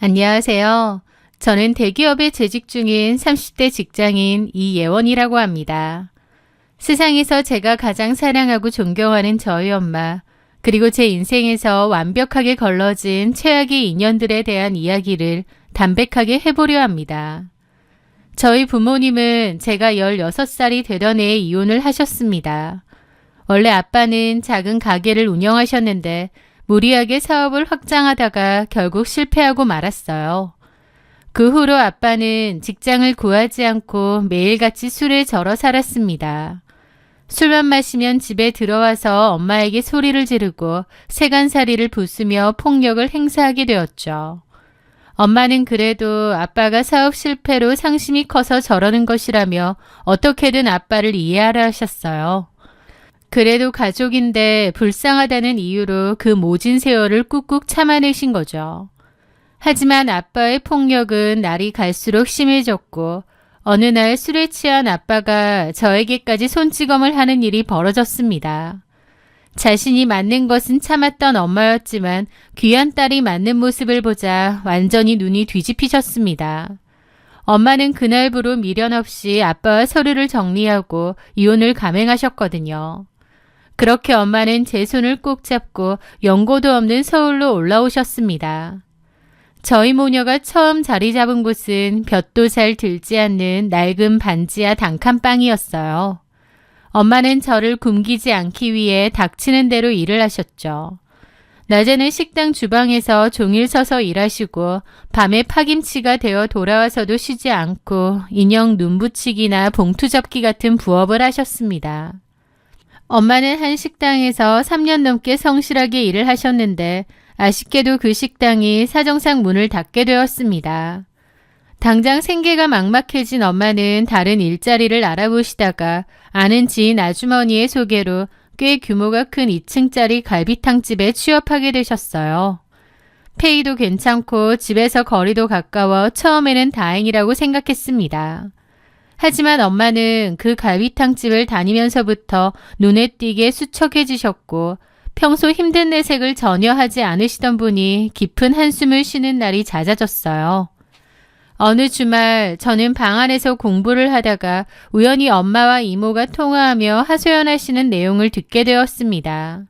안녕하세요. 저는 대기업에 재직 중인 30대 직장인 이예원이라고 합니다. 세상에서 제가 가장 사랑하고 존경하는 저희 엄마, 그리고 제 인생에서 완벽하게 걸러진 최악의 인연들에 대한 이야기를 담백하게 해보려 합니다. 저희 부모님은 제가 16살이 되던 해에 이혼을 하셨습니다. 원래 아빠는 작은 가게를 운영하셨는데 무리하게 사업을 확장하다가 결국 실패하고 말았어요. 그 후로 아빠는 직장을 구하지 않고 매일같이 술에 절어 살았습니다. 술만 마시면 집에 들어와서 엄마에게 소리를 지르고 세간살이를 부수며 폭력을 행사하게 되었죠. 엄마는 그래도 아빠가 사업 실패로 상심이 커서 저러는 것이라며 어떻게든 아빠를 이해하려 하셨어요. 그래도 가족인데 불쌍하다는 이유로 그 모진 세월을 꾹꾹 참아내신 거죠. 하지만 아빠의 폭력은 날이 갈수록 심해졌고 어느 날 술에 취한 아빠가 저에게까지 손찌검을 하는 일이 벌어졌습니다. 자신이 맞는 것은 참았던 엄마였지만 귀한 딸이 맞는 모습을 보자 완전히 눈이 뒤집히셨습니다. 엄마는 그날부로 미련 없이 아빠와 서류를 정리하고 이혼을 감행하셨거든요. 그렇게 엄마는 제 손을 꼭 잡고 연고도 없는 서울로 올라오셨습니다. 저희 모녀가 처음 자리 잡은 곳은 볕도 잘 들지 않는 낡은 반지하 단칸방이었어요. 엄마는 저를 굶기지 않기 위해 닥치는 대로 일을 하셨죠. 낮에는 식당 주방에서 종일 서서 일하시고 밤에 파김치가 되어 돌아와서도 쉬지 않고 인형 눈붙이기나 봉투 접기 같은 부업을 하셨습니다. 엄마는 한 식당에서 3년 넘게 성실하게 일을 하셨는데 아쉽게도 그 식당이 사정상 문을 닫게 되었습니다. 당장 생계가 막막해진 엄마는 다른 일자리를 알아보시다가 아는 지인 아주머니의 소개로 꽤 규모가 큰 2층짜리 갈비탕집에 취업하게 되셨어요. 페이도 괜찮고 집에서 거리도 가까워 처음에는 다행이라고 생각했습니다. 하지만 엄마는 그 갈비탕집을 다니면서부터 눈에 띄게 수척해지셨고 평소 힘든 내색을 전혀 하지 않으시던 분이 깊은 한숨을 쉬는 날이 잦아졌어요. 어느 주말 저는 방 안에서 공부를 하다가 우연히 엄마와 이모가 통화하며 하소연하시는 내용을 듣게 되었습니다.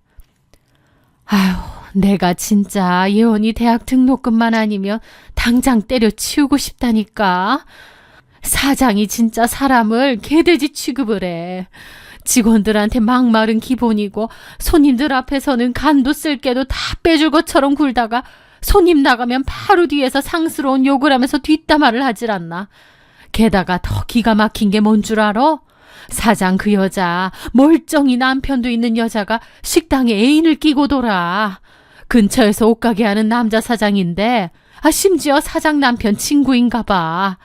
아휴, 내가 진짜 예원이 대학 등록금만 아니면 당장 때려치우고 싶다니까. 사장이 진짜 사람을 개돼지 취급을 해. 직원들한테 막말은 기본이고 손님들 앞에서는 간도 쓸게도 다 빼줄 것처럼 굴다가 손님 나가면 바로 뒤에서 상스러운 욕을 하면서 뒷담화를 하질 않나. 게다가 더 기가 막힌 게 뭔 줄 알아? 사장 그 여자, 멀쩡히 남편도 있는 여자가 식당에 애인을 끼고 돌아. 근처에서 옷가게 하는 남자 사장인데 심지어 사장 남편 친구인가 봐.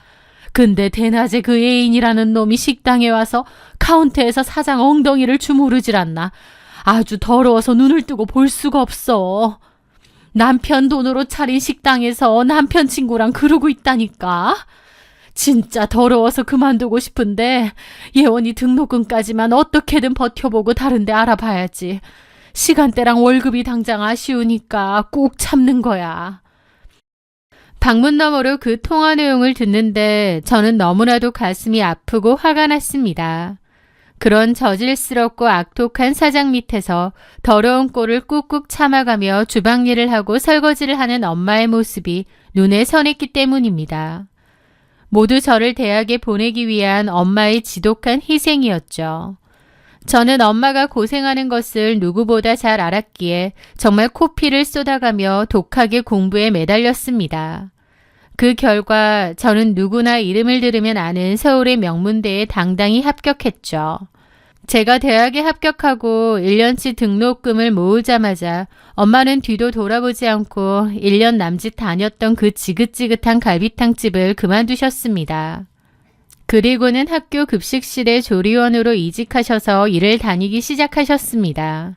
근데 대낮에 그 애인이라는 놈이 식당에 와서 카운터에서 사장 엉덩이를 주무르질 않나. 아주 더러워서 눈을 뜨고 볼 수가 없어. 남편 돈으로 차린 식당에서 남편 친구랑 그러고 있다니까. 진짜 더러워서 그만두고 싶은데 예원이 등록금까지만 어떻게든 버텨보고 다른 데 알아봐야지. 시간대랑 월급이 당장 아쉬우니까 꾹 참는 거야. 방문 너머로 그 통화 내용을 듣는데 저는 너무나도 가슴이 아프고 화가 났습니다. 그런 저질스럽고 악독한 사장 밑에서 더러운 꼴을 꾹꾹 참아가며 주방 일을 하고 설거지를 하는 엄마의 모습이 눈에 선했기 때문입니다. 모두 저를 대학에 보내기 위한 엄마의 지독한 희생이었죠. 저는 엄마가 고생하는 것을 누구보다 잘 알았기에 정말 코피를 쏟아가며 독하게 공부에 매달렸습니다. 그 결과 저는 누구나 이름을 들으면 아는 서울의 명문대에 당당히 합격했죠. 제가 대학에 합격하고 1년치 등록금을 모으자마자 엄마는 뒤도 돌아보지 않고 1년 남짓 다녔던 그 지긋지긋한 갈비탕집을 그만두셨습니다. 그리고는 학교 급식실의 조리원으로 이직하셔서 일을 다니기 시작하셨습니다.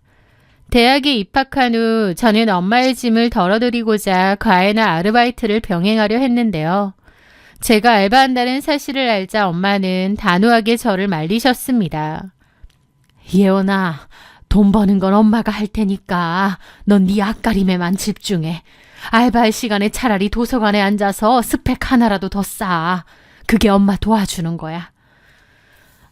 대학에 입학한 후 저는 엄마의 짐을 덜어드리고자 과외나 아르바이트를 병행하려 했는데요. 제가 알바한다는 사실을 알자 엄마는 단호하게 저를 말리셨습니다. 예원아, 돈 버는 건 엄마가 할 테니까 넌 네 앞가림에만 집중해. 알바할 시간에 차라리 도서관에 앉아서 스펙 하나라도 더 쌓아. 그게 엄마 도와주는 거야.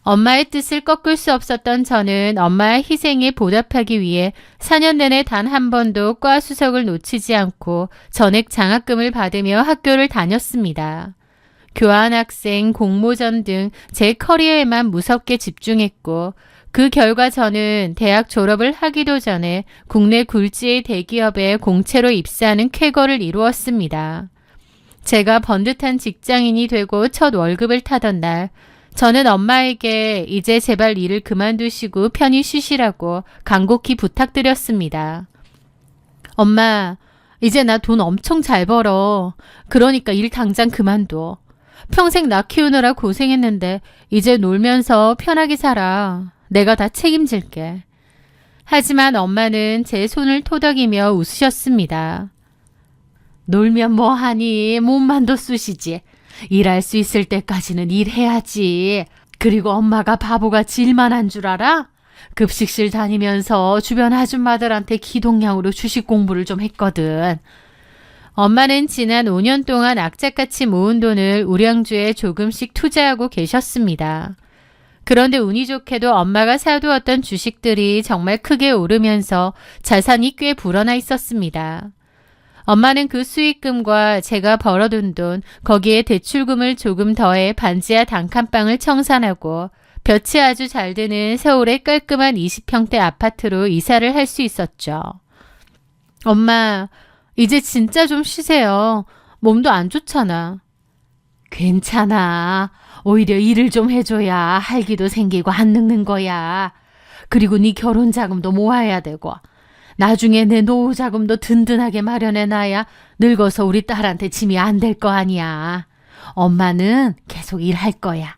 엄마의 뜻을 꺾을 수 없었던 저는 엄마의 희생에 보답하기 위해 4년 내내 단 한 번도 과 수석을 놓치지 않고 전액 장학금을 받으며 학교를 다녔습니다. 교환학생, 공모전 등 제 커리어에만 무섭게 집중했고 그 결과 저는 대학 졸업을 하기도 전에 국내 굴지의 대기업에 공채로 입사하는 쾌거를 이루었습니다. 제가 번듯한 직장인이 되고 첫 월급을 타던 날 저는 엄마에게 이제 제발 일을 그만두시고 편히 쉬시라고 간곡히 부탁드렸습니다. 엄마, 이제 나 돈 엄청 잘 벌어. 그러니까 일 당장 그만둬. 평생 나 키우느라 고생했는데 이제 놀면서 편하게 살아. 내가 다 책임질게. 하지만 엄마는 제 손을 토닥이며 웃으셨습니다. 놀면 뭐하니? 몸만도 쑤시지. 일할 수 있을 때까지는 일해야지. 그리고 엄마가 바보같이 일만 한 줄 알아? 급식실 다니면서 주변 아줌마들한테 기동량으로 주식 공부를 좀 했거든. 엄마는 지난 5년 동안 악착같이 모은 돈을 우량주에 조금씩 투자하고 계셨습니다. 그런데 운이 좋게도 엄마가 사두었던 주식들이 정말 크게 오르면서 자산이 꽤 불어나 있었습니다. 엄마는 그 수익금과 제가 벌어둔 돈, 거기에 대출금을 조금 더해 반지하 단칸방을 청산하고 볕이 아주 잘 드는 서울의 깔끔한 20평대 아파트로 이사를 할 수 있었죠. 엄마, 이제 진짜 좀 쉬세요. 몸도 안 좋잖아. 괜찮아. 오히려 일을 좀 해줘야 할기도 생기고 안 늙는 거야. 그리고 네 결혼 자금도 모아야 되고. 나중에 내 노후 자금도 든든하게 마련해놔야 늙어서 우리 딸한테 짐이 안 될 거 아니야. 엄마는 계속 일할 거야.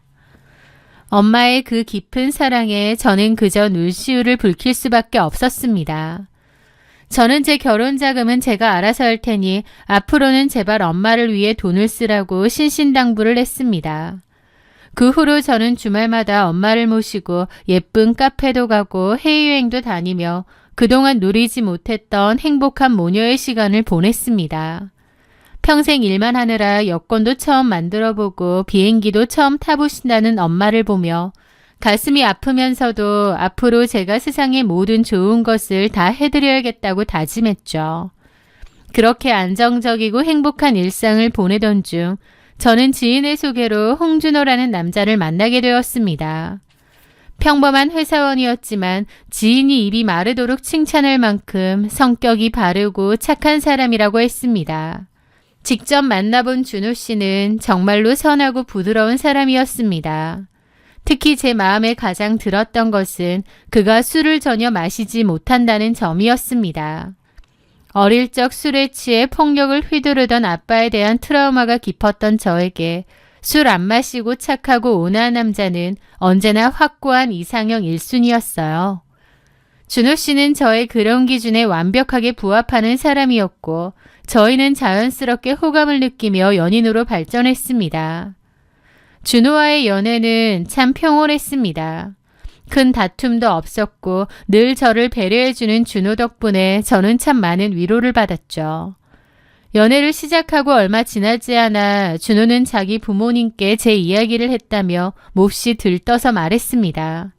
엄마의 그 깊은 사랑에 저는 그저 눈시울을 붉힐 수밖에 없었습니다. 저는 제 결혼 자금은 제가 알아서 할 테니 앞으로는 제발 엄마를 위해 돈을 쓰라고 신신당부를 했습니다. 그 후로 저는 주말마다 엄마를 모시고 예쁜 카페도 가고 해외여행도 다니며 그동안 누리지 못했던 행복한 모녀의 시간을 보냈습니다. 평생 일만 하느라 여권도 처음 만들어보고 비행기도 처음 타보신다는 엄마를 보며 가슴이 아프면서도 앞으로 제가 세상의 모든 좋은 것을 다 해드려야겠다고 다짐했죠. 그렇게 안정적이고 행복한 일상을 보내던 중 저는 지인의 소개로 홍준호라는 남자를 만나게 되었습니다. 평범한 회사원이었지만 지인이 입이 마르도록 칭찬할 만큼 성격이 바르고 착한 사람이라고 했습니다. 직접 만나본 준호 씨는 정말로 선하고 부드러운 사람이었습니다. 특히 제 마음에 가장 들었던 것은 그가 술을 전혀 마시지 못한다는 점이었습니다. 어릴 적 술에 취해 폭력을 휘두르던 아빠에 대한 트라우마가 깊었던 저에게 술 안 마시고 착하고 온화한 남자는 언제나 확고한 이상형 1순위였어요. 준호 씨는 저의 그런 기준에 완벽하게 부합하는 사람이었고 저희는 자연스럽게 호감을 느끼며 연인으로 발전했습니다. 준호와의 연애는 참 평온했습니다. 큰 다툼도 없었고 늘 저를 배려해주는 준호 덕분에 저는 참 많은 위로를 받았죠. 연애를 시작하고 얼마 지나지 않아 준호는 자기 부모님께 제 이야기를 했다며 몹시 들떠서 말했습니다.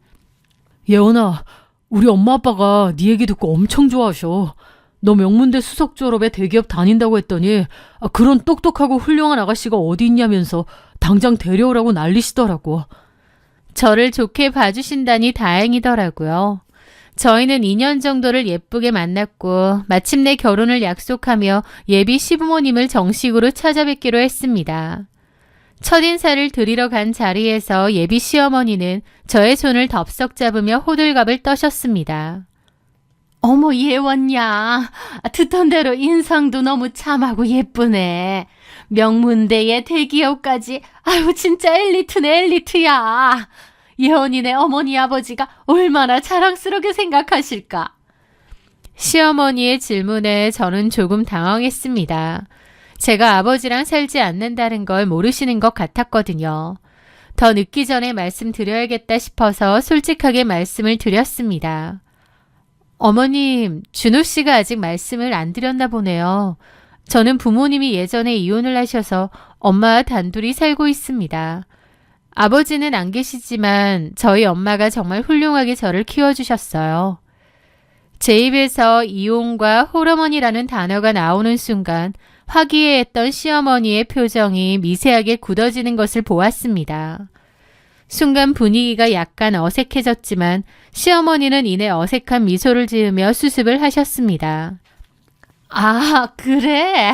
예원아, 우리 엄마 아빠가 네 얘기 듣고 엄청 좋아하셔. 너 명문대 수석 졸업에 대기업 다닌다고 했더니 그런 똑똑하고 훌륭한 아가씨가 어디 있냐면서 당장 데려오라고 난리시더라고. 저를 좋게 봐주신다니 다행이더라고요. 저희는 2년 정도를 예쁘게 만났고 마침내 결혼을 약속하며 예비 시부모님을 정식으로 찾아뵙기로 했습니다. 첫인사를 드리러 간 자리에서 예비 시어머니는 저의 손을 덥석 잡으며 호들갑을 떠셨습니다. 어머 예원야, 듣던 대로 인상도 너무 참하고 예쁘네. 명문대에 대기업까지. 아유 진짜 엘리트네 엘리트야. 예원이네 어머니 아버지가 얼마나 자랑스럽게 생각하실까. 시어머니의 질문에 저는 조금 당황했습니다. 제가 아버지랑 살지 않는다는 걸 모르시는 것 같았거든요. 더 늦기 전에 말씀드려야겠다 싶어서 솔직하게 말씀을 드렸습니다. 어머님, 준호 씨가 아직 말씀을 안 드렸나 보네요. 저는 부모님이 예전에 이혼을 하셔서 엄마와 단둘이 살고 있습니다. 아버지는 안 계시지만 저희 엄마가 정말 훌륭하게 저를 키워주셨어요. 제 입에서 이혼과 홀어머니라는 단어가 나오는 순간 화기애애했던 시어머니의 표정이 미세하게 굳어지는 것을 보았습니다. 순간 분위기가 약간 어색해졌지만 시어머니는 이내 어색한 미소를 지으며 수습을 하셨습니다. 아, 그래?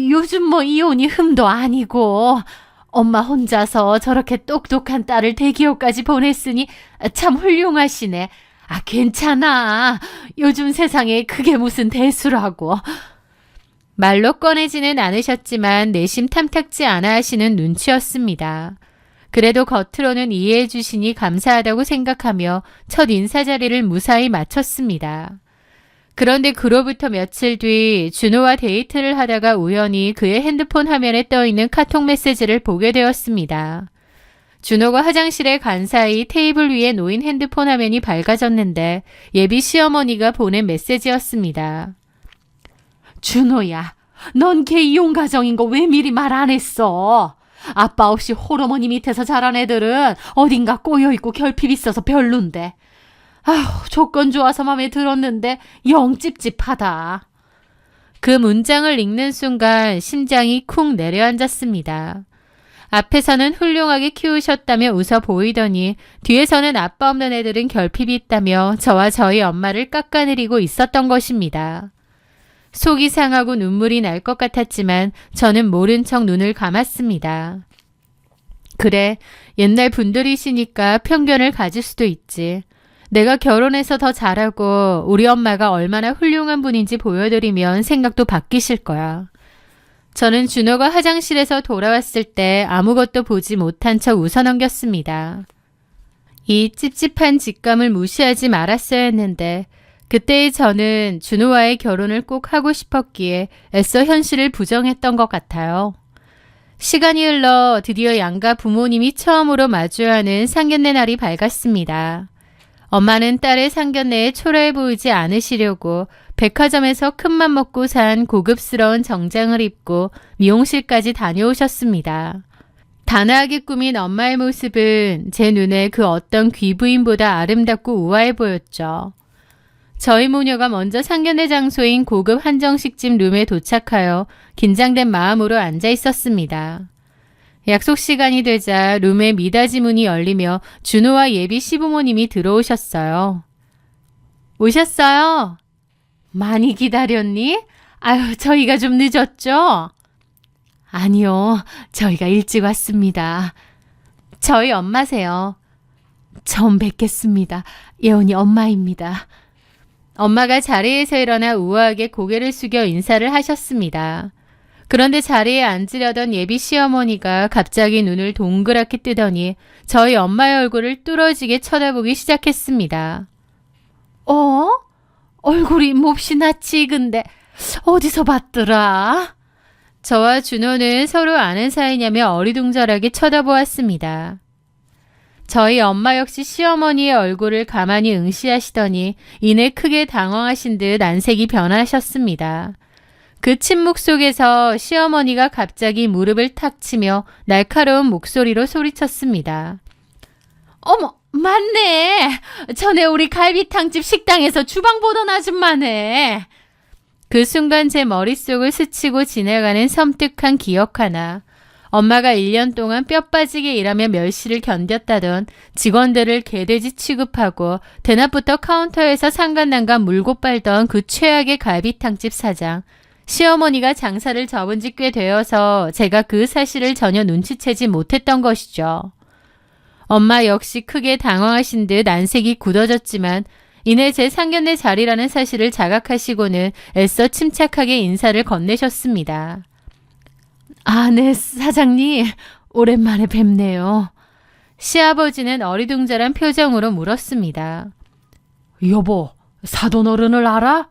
요즘 뭐 이혼이 흠도 아니고 엄마 혼자서 저렇게 똑똑한 딸을 대기업까지 보냈으니 참 훌륭하시네. 아, 괜찮아. 요즘 세상에 그게 무슨 대수라고. 말로 꺼내지는 않으셨지만 내심 탐탁지 않아 하시는 눈치였습니다. 그래도 겉으로는 이해해 주시니 감사하다고 생각하며 첫 인사 자리를 무사히 마쳤습니다. 그런데 그로부터 며칠 뒤 준호와 데이트를 하다가 우연히 그의 핸드폰 화면에 떠있는 카톡 메시지를 보게 되었습니다. 준호가 화장실에 간 사이 테이블 위에 놓인 핸드폰 화면이 밝아졌는데 예비 시어머니가 보낸 메시지였습니다. 준호야, 넌 걔 이혼 가정인 거 왜 미리 말 안 했어? 아빠 없이 홀어머니 밑에서 자란 애들은 어딘가 꼬여있고 결핍 있어서 별론데. 아휴, 조건 좋아서 마음에 들었는데 영 찝찝하다. 그 문장을 읽는 순간 심장이 쿵 내려앉았습니다. 앞에서는 훌륭하게 키우셨다며 웃어 보이더니 뒤에서는 아빠 없는 애들은 결핍이 있다며 저와 저희 엄마를 깎아내리고 있었던 것입니다. 속이 상하고 눈물이 날 것 같았지만 저는 모른 척 눈을 감았습니다. 그래, 옛날 분들이시니까 편견을 가질 수도 있지. 내가 결혼해서 더 잘하고 우리 엄마가 얼마나 훌륭한 분인지 보여드리면 생각도 바뀌실 거야. 저는 준호가 화장실에서 돌아왔을 때 아무것도 보지 못한 척 웃어넘겼습니다. 이 찝찝한 직감을 무시하지 말았어야 했는데 그때의 저는 준호와의 결혼을 꼭 하고 싶었기에 애써 현실을 부정했던 것 같아요. 시간이 흘러 드디어 양가 부모님이 처음으로 마주하는 상견례 날이 밝았습니다. 엄마는 딸의 상견례에 초라해 보이지 않으시려고 백화점에서 큰맘 먹고 산 고급스러운 정장을 입고 미용실까지 다녀오셨습니다. 단아하게 꾸민 엄마의 모습은 제 눈에 그 어떤 귀부인보다 아름답고 우아해 보였죠. 저희 모녀가 먼저 상견례 장소인 고급 한정식집 룸에 도착하여 긴장된 마음으로 앉아 있었습니다. 약속 시간이 되자 룸의 미닫이 문이 열리며 준호와 예비 시부모님이 들어오셨어요. 오셨어요? 많이 기다렸니? 아유, 저희가 좀 늦었죠? 아니요, 저희가 일찍 왔습니다. 저희 엄마세요. 처음 뵙겠습니다. 예원이 엄마입니다. 엄마가 자리에서 일어나 우아하게 고개를 숙여 인사를 하셨습니다. 그런데 자리에 앉으려던 예비 시어머니가 갑자기 눈을 동그랗게 뜨더니 저희 엄마의 얼굴을 뚫어지게 쳐다보기 시작했습니다. 얼굴이 몹시 낯이 익은데 어디서 봤더라? 저와 준호는 서로 아는 사이냐며 어리둥절하게 쳐다보았습니다. 저희 엄마 역시 시어머니의 얼굴을 가만히 응시하시더니 이내 크게 당황하신 듯 안색이 변하셨습니다. 그 침묵 속에서 시어머니가 갑자기 무릎을 탁 치며 날카로운 목소리로 소리쳤습니다. 어머, 맞네. 전에 우리 갈비탕집 식당에서 주방 보던 아줌마네. 그 순간 제 머릿속을 스치고 지나가는 섬뜩한 기억 하나. 엄마가 1년 동안 뼈 빠지게 일하며 멸시를 견뎠다던 직원들을 개돼지 취급하고 대낮부터 카운터에서 상간난간 물고 빨던 그 최악의 갈비탕집 사장. 시어머니가 장사를 접은 지 꽤 되어서 제가 그 사실을 전혀 눈치채지 못했던 것이죠. 엄마 역시 크게 당황하신 듯 안색이 굳어졌지만 이내 제 상견례 자리라는 사실을 자각하시고는 애써 침착하게 인사를 건네셨습니다. 아, 네, 사장님. 오랜만에 뵙네요. 시아버지는 어리둥절한 표정으로 물었습니다. 여보, 사돈 어른을 알아?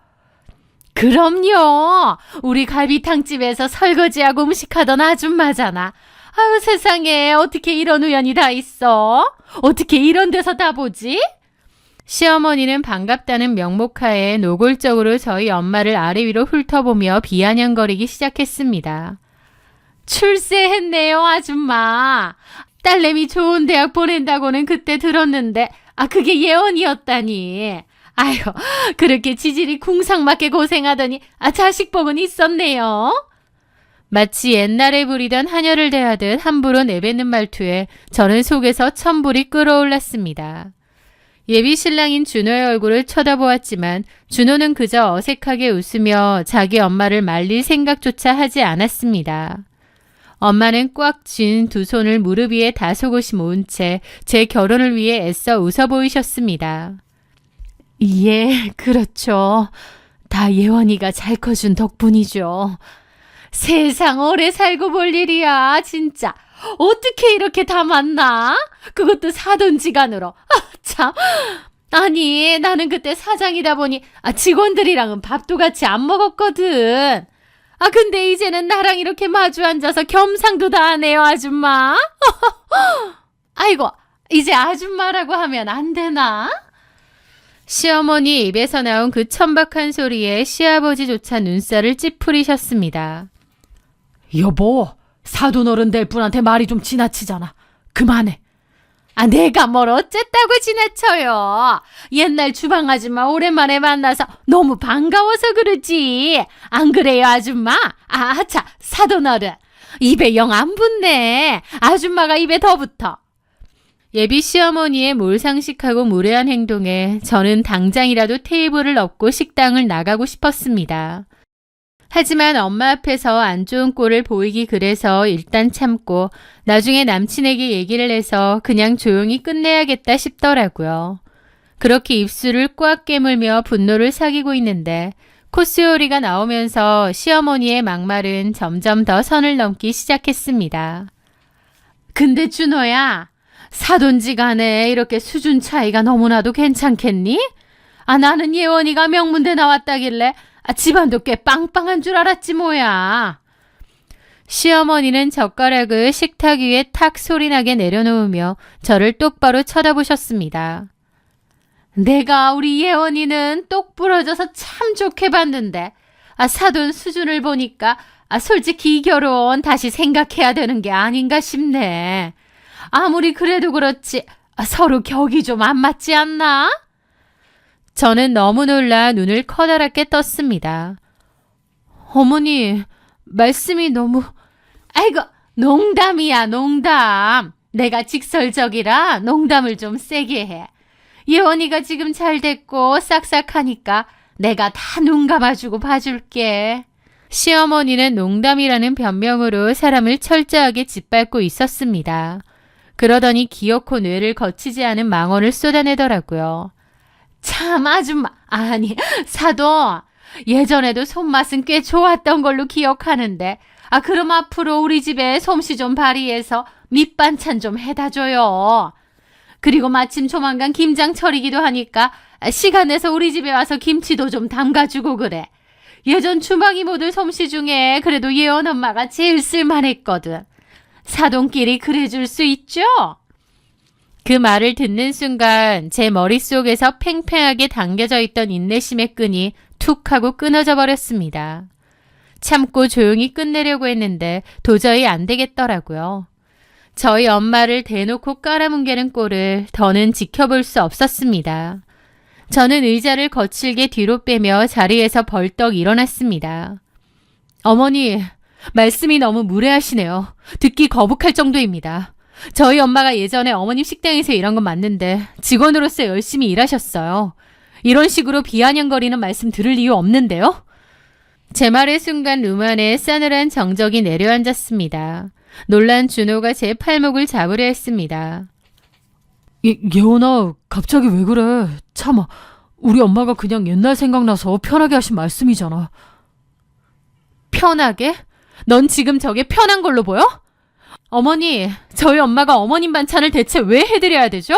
그럼요. 우리 갈비탕집에서 설거지하고 음식하던 아줌마잖아. 아유, 세상에 어떻게 이런 우연이 다 있어? 어떻게 이런 데서 다 보지? 시어머니는 반갑다는 명목하에 노골적으로 저희 엄마를 아래 위로 훑어보며 비아냥거리기 시작했습니다. 출세했네요, 아줌마. 딸내미 좋은 대학 보낸다고는 그때 들었는데 그게 예언이었다니. 아유, 그렇게 지질이 궁상맞게 고생하더니 자식 복은 있었네요. 마치 옛날에 부리던 하녀를 대하듯 함부로 내뱉는 말투에 저는 속에서 천불이 끓어올랐습니다. 예비 신랑인 준호의 얼굴을 쳐다보았지만 준호는 그저 어색하게 웃으며 자기 엄마를 말릴 생각조차 하지 않았습니다. 엄마는 꽉 쥔 두 손을 무릎 위에 다소곳이 모은 채 제 결혼을 위해 애써 웃어 보이셨습니다. 예, 그렇죠. 다 예원이가 잘 커준 덕분이죠. 세상 오래 살고 볼 일이야, 진짜. 어떻게 이렇게 다 만나? 그것도 사돈지간으로. 참. 아니, 나는 그때 사장이다 보니 직원들이랑은 밥도 같이 안 먹었거든. 근데 이제는 나랑 이렇게 마주 앉아서 겸상도 다 하네요, 아줌마. 아이고, 이제 아줌마라고 하면 안 되나? 시어머니 입에서 나온 그 천박한 소리에 시아버지조차 눈살을 찌푸리셨습니다. 여보, 사돈 어른 될 분한테 말이 좀 지나치잖아. 그만해. 내가 뭘 어쨌다고 지나쳐요. 옛날 주방 아줌마 오랜만에 만나서 너무 반가워서 그러지. 안 그래요, 아줌마? 자, 사돈 어른. 입에 영 안 붙네. 아줌마가 입에 더 붙어. 예비 시어머니의 몰상식하고 무례한 행동에 저는 당장이라도 테이블을 엎고 식당을 나가고 싶었습니다. 하지만 엄마 앞에서 안 좋은 꼴을 보이기 그래서 일단 참고 나중에 남친에게 얘기를 해서 그냥 조용히 끝내야겠다 싶더라고요. 그렇게 입술을 꽉 깨물며 분노를 사귀고 있는데 코스 요리가 나오면서 시어머니의 막말은 점점 더 선을 넘기 시작했습니다. 근데 준호야, 사돈지간에 이렇게 수준 차이가 너무나도 괜찮겠니? 나는 예원이가 명문대 나왔다길래 집안도 꽤 빵빵한 줄 알았지 뭐야. 시어머니는 젓가락을 식탁 위에 탁 소리나게 내려놓으며 저를 똑바로 쳐다보셨습니다. 내가 우리 예원이는 똑 부러져서 참 좋게 봤는데 사돈 수준을 보니까 솔직히 이 결혼 다시 생각해야 되는 게 아닌가 싶네. 아무리 그래도 그렇지 서로 격이 좀 안 맞지 않나? 저는 너무 놀라 눈을 커다랗게 떴습니다. 어머니, 말씀이 너무... 아이고, 농담이야, 농담. 내가 직설적이라 농담을 좀 세게 해. 예원이가 지금 잘 됐고 싹싹하니까 내가 다 눈 감아주고 봐줄게. 시어머니는 농담이라는 변명으로 사람을 철저하게 짓밟고 있었습니다. 그러더니 기어코 뇌를 거치지 않은 망언을 쏟아내더라고요. 참 아줌마, 아니 사돈, 예전에도 손맛은 꽤 좋았던 걸로 기억하는데 그럼 앞으로 우리 집에 솜씨 좀 발휘해서 밑반찬 좀 해다 줘요. 그리고 마침 조만간 김장철이기도 하니까 시간 내서 우리 집에 와서 김치도 좀 담가주고 그래. 예전 주방 이모들 솜씨 중에 그래도 예원 엄마가 제일 쓸만했거든. 사돈끼리 그래줄 수 있죠? 그 말을 듣는 순간 제 머릿속에서 팽팽하게 당겨져 있던 인내심의 끈이 툭 하고 끊어져 버렸습니다. 참고 조용히 끝내려고 했는데 도저히 안 되겠더라고요. 저희 엄마를 대놓고 깔아뭉개는 꼴을 더는 지켜볼 수 없었습니다. 저는 의자를 거칠게 뒤로 빼며 자리에서 벌떡 일어났습니다. 어머니, 말씀이 너무 무례하시네요. 듣기 거북할 정도입니다. 저희 엄마가 예전에 어머님 식당에서 일한 건 맞는데 직원으로서 열심히 일하셨어요. 이런 식으로 비아냥거리는 말씀 들을 이유 없는데요? 제 말의 순간 룸 안에 싸늘한 정적이 내려앉았습니다. 놀란 준호가 제 팔목을 잡으려 했습니다. 예원아, 갑자기 왜 그래? 참아, 우리 엄마가 그냥 옛날 생각나서 편하게 하신 말씀이잖아. 편하게? 넌 지금 저게 편한 걸로 보여? 어머니, 저희 엄마가 어머님 반찬을 대체 왜 해드려야 되죠?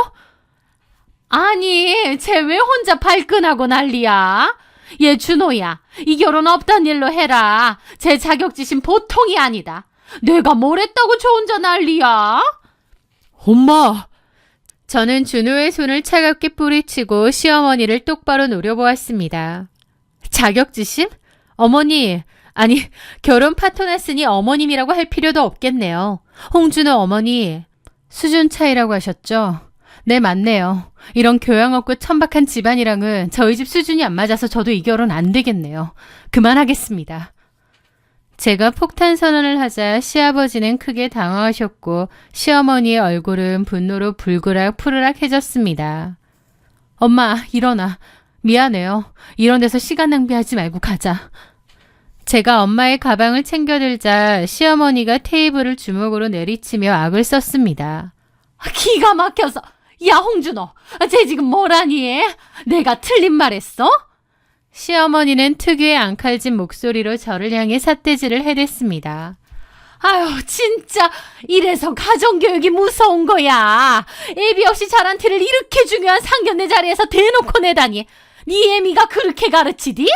아니, 쟤 왜 혼자 발끈하고 난리야? 얘 준호야, 이 결혼 없단 일로 해라. 쟤 자격지심 보통이 아니다. 내가 뭘 했다고 저 혼자 난리야? 엄마! 저는 준호의 손을 차갑게 뿌리치고 시어머니를 똑바로 노려보았습니다. 자격지심? 어머니, 아니, 결혼 파토났으니 어머님이라고 할 필요도 없겠네요. 홍준호 어머니, 수준 차이라고 하셨죠? 네, 맞네요. 이런 교양 없고 천박한 집안이랑은 저희 집 수준이 안 맞아서 저도 이 결혼 안 되겠네요. 그만하겠습니다. 제가 폭탄 선언을 하자 시아버지는 크게 당황하셨고 시어머니의 얼굴은 분노로 불그락 푸르락해졌습니다. 엄마, 일어나. 미안해요. 이런 데서 시간 낭비하지 말고 가자. 제가 엄마의 가방을 챙겨들자 시어머니가 테이블을 주먹으로 내리치며 악을 썼습니다. 기가 막혀서. 야, 홍준호, 쟤 지금 뭐라니? 내가 틀린 말 했어? 시어머니는 특유의 앙칼진 목소리로 저를 향해 삿대질을 해댔습니다. 아유, 진짜 이래서 가정교육이 무서운 거야. 애비 없이 자란 티를 이렇게 중요한 상견례 자리에서 대놓고 내다니. 네 애미가 그렇게 가르치디?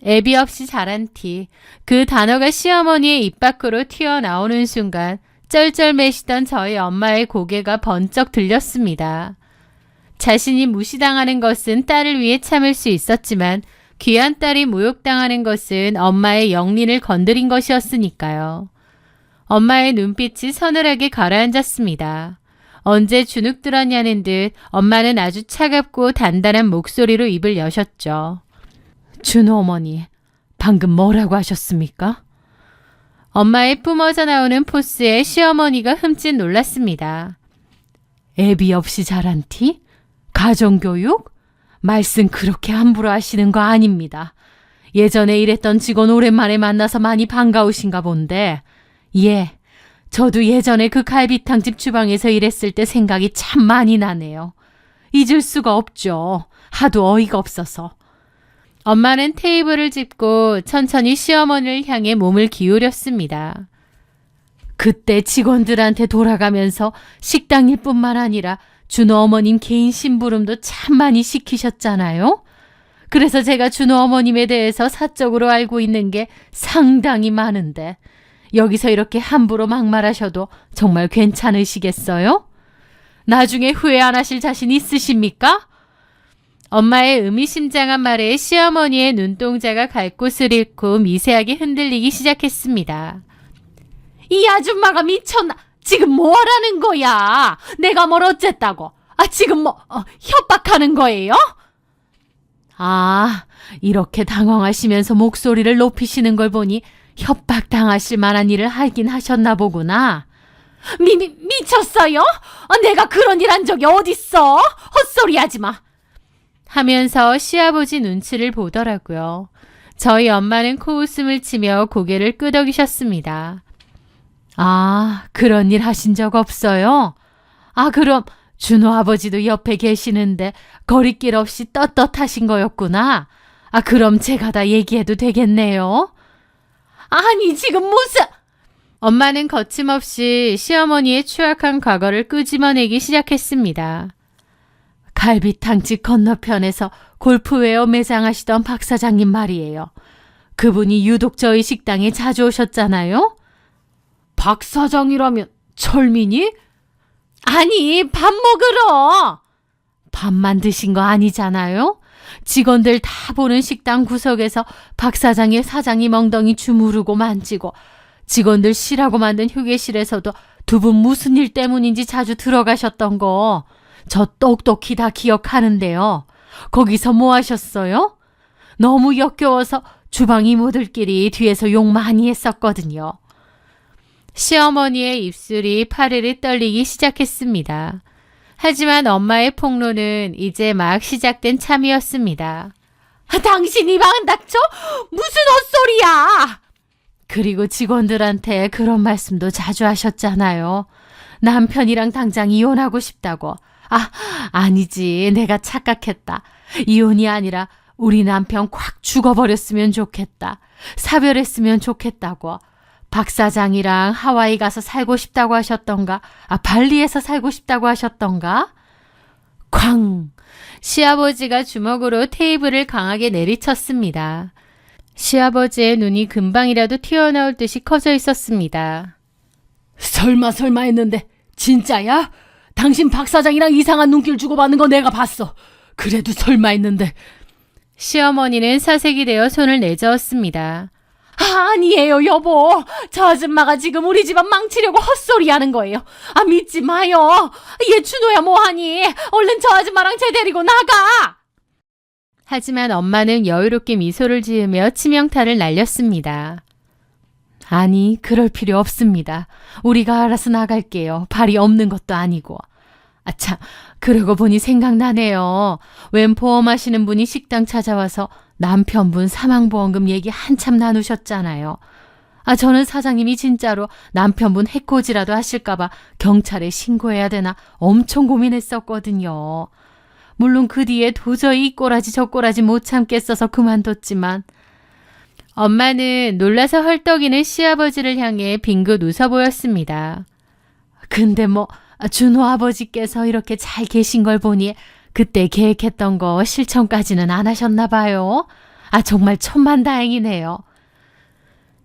애비 없이 자란 티. 그 단어가 시어머니의 입 밖으로 튀어나오는 순간 쩔쩔매시던 저희 엄마의 고개가 번쩍 들렸습니다. 자신이 무시당하는 것은 딸을 위해 참을 수 있었지만 귀한 딸이 모욕당하는 것은 엄마의 영린을 건드린 것이었으니까요. 엄마의 눈빛이 서늘하게 가라앉았습니다. 언제 주눅 들었냐는 듯 엄마는 아주 차갑고 단단한 목소리로 입을 여셨죠. 준호 어머니, 방금 뭐라고 하셨습니까? 엄마의 뿜어져 나오는 포스에 시어머니가 흠칫 놀랐습니다. 애비 없이 자란 티? 가정교육? 말씀 그렇게 함부로 하시는 거 아닙니다. 예전에 일했던 직원 오랜만에 만나서 많이 반가우신가 본데, 예, 저도 예전에 그 갈비탕집 주방에서 일했을 때 생각이 참 많이 나네요. 잊을 수가 없죠. 하도 어이가 없어서. 엄마는 테이블을 짚고 천천히 시어머니를 향해 몸을 기울였습니다. 그때 직원들한테 돌아가면서 식당 일뿐만 아니라 준호 어머님 개인 심부름도 참 많이 시키셨잖아요. 그래서 제가 준호 어머님에 대해서 사적으로 알고 있는 게 상당히 많은데 여기서 이렇게 함부로 막말하셔도 정말 괜찮으시겠어요? 나중에 후회 안 하실 자신 있으십니까? 엄마의 의미심장한 말에 시어머니의 눈동자가 갈 곳을 잃고 미세하게 흔들리기 시작했습니다. 이 아줌마가 미쳤나? 지금 뭐 하라는 거야? 내가 뭘 어쨌다고? 지금 협박하는 거예요? 이렇게 당황하시면서 목소리를 높이시는 걸 보니 협박당하실 만한 일을 하긴 하셨나 보구나. 미쳤어요? 내가 그런 일 한 적이 어딨어? 헛소리 하지 마. 하면서 시아버지 눈치를 보더라고요. 저희 엄마는 코웃음을 치며 고개를 끄덕이셨습니다. 그런 일 하신 적 없어요? 그럼 준호 아버지도 옆에 계시는데 거리낌 없이 떳떳하신 거였구나. 그럼 제가 다 얘기해도 되겠네요. 아니, 지금 무슨... 엄마는 거침없이 시어머니의 추악한 과거를 끄집어내기 시작했습니다. 갈비탕집 건너편에서 골프웨어 매장하시던 박 사장님 말이에요. 그분이 유독 저희 식당에 자주 오셨잖아요. 박 사장이라면 철민이? 아니, 밥 먹으러. 밥만 드신 거 아니잖아요? 직원들 다 보는 식당 구석에서 박 사장의 사장님 엉덩이 주무르고 만지고 직원들 쉬라고 만든 휴게실에서도 두 분 무슨 일 때문인지 자주 들어가셨던 거 저 똑똑히 다 기억하는데요. 거기서 뭐 하셨어요? 너무 역겨워서 주방 이모들끼리 뒤에서 욕 많이 했었거든요. 시어머니의 입술이 파르르 떨리기 시작했습니다. 하지만 엄마의 폭로는 이제 막 시작된 참이었습니다. 당신이 방 닥쳐? 무슨 헛소리야! 그리고 직원들한테 그런 말씀도 자주 하셨잖아요. 남편이랑 당장 이혼하고 싶다고. 아니지, 내가 착각했다. 이혼이 아니라 우리 남편 콱 죽어버렸으면 좋겠다. 사별했으면 좋겠다고. 박 사장이랑 하와이 가서 살고 싶다고 하셨던가? 발리에서 살고 싶다고 하셨던가? 쾅! 시아버지가 주먹으로 테이블을 강하게 내리쳤습니다. 시아버지의 눈이 금방이라도 튀어나올 듯이 커져 있었습니다. 설마 했는데 진짜야? 당신 박 사장이랑 이상한 눈길 주고받는 거 내가 봤어. 그래도 설마 했는데. 시어머니는 사색이 되어 손을 내저었습니다. 아니에요, 여보. 저 아줌마가 지금 우리 집안 망치려고 헛소리 하는 거예요. 믿지 마요. 얘 준호야 뭐하니? 얼른 저 아줌마랑 쟤 데리고 나가. 하지만 엄마는 여유롭게 미소를 지으며 치명타를 날렸습니다. 아니, 그럴 필요 없습니다. 우리가 알아서 나갈게요. 발이 없는 것도 아니고. 참, 그러고 보니 생각나네요. 웬 보험하시는 분이 식당 찾아와서 남편분 사망보험금 얘기 한참 나누셨잖아요. 저는 사장님이 진짜로 남편분 해코지라도 하실까봐 경찰에 신고해야 되나 엄청 고민했었거든요. 물론 그 뒤에 도저히 이 꼬라지 저 꼬라지 못 참겠어서 그만뒀지만 엄마는 놀라서 헐떡이는 시아버지를 향해 빙긋 웃어 보였습니다. 근데 준호 아버지께서 이렇게 잘 계신 걸 보니 그때 계획했던 거 실천까지는 안 하셨나 봐요. 정말 천만다행이네요.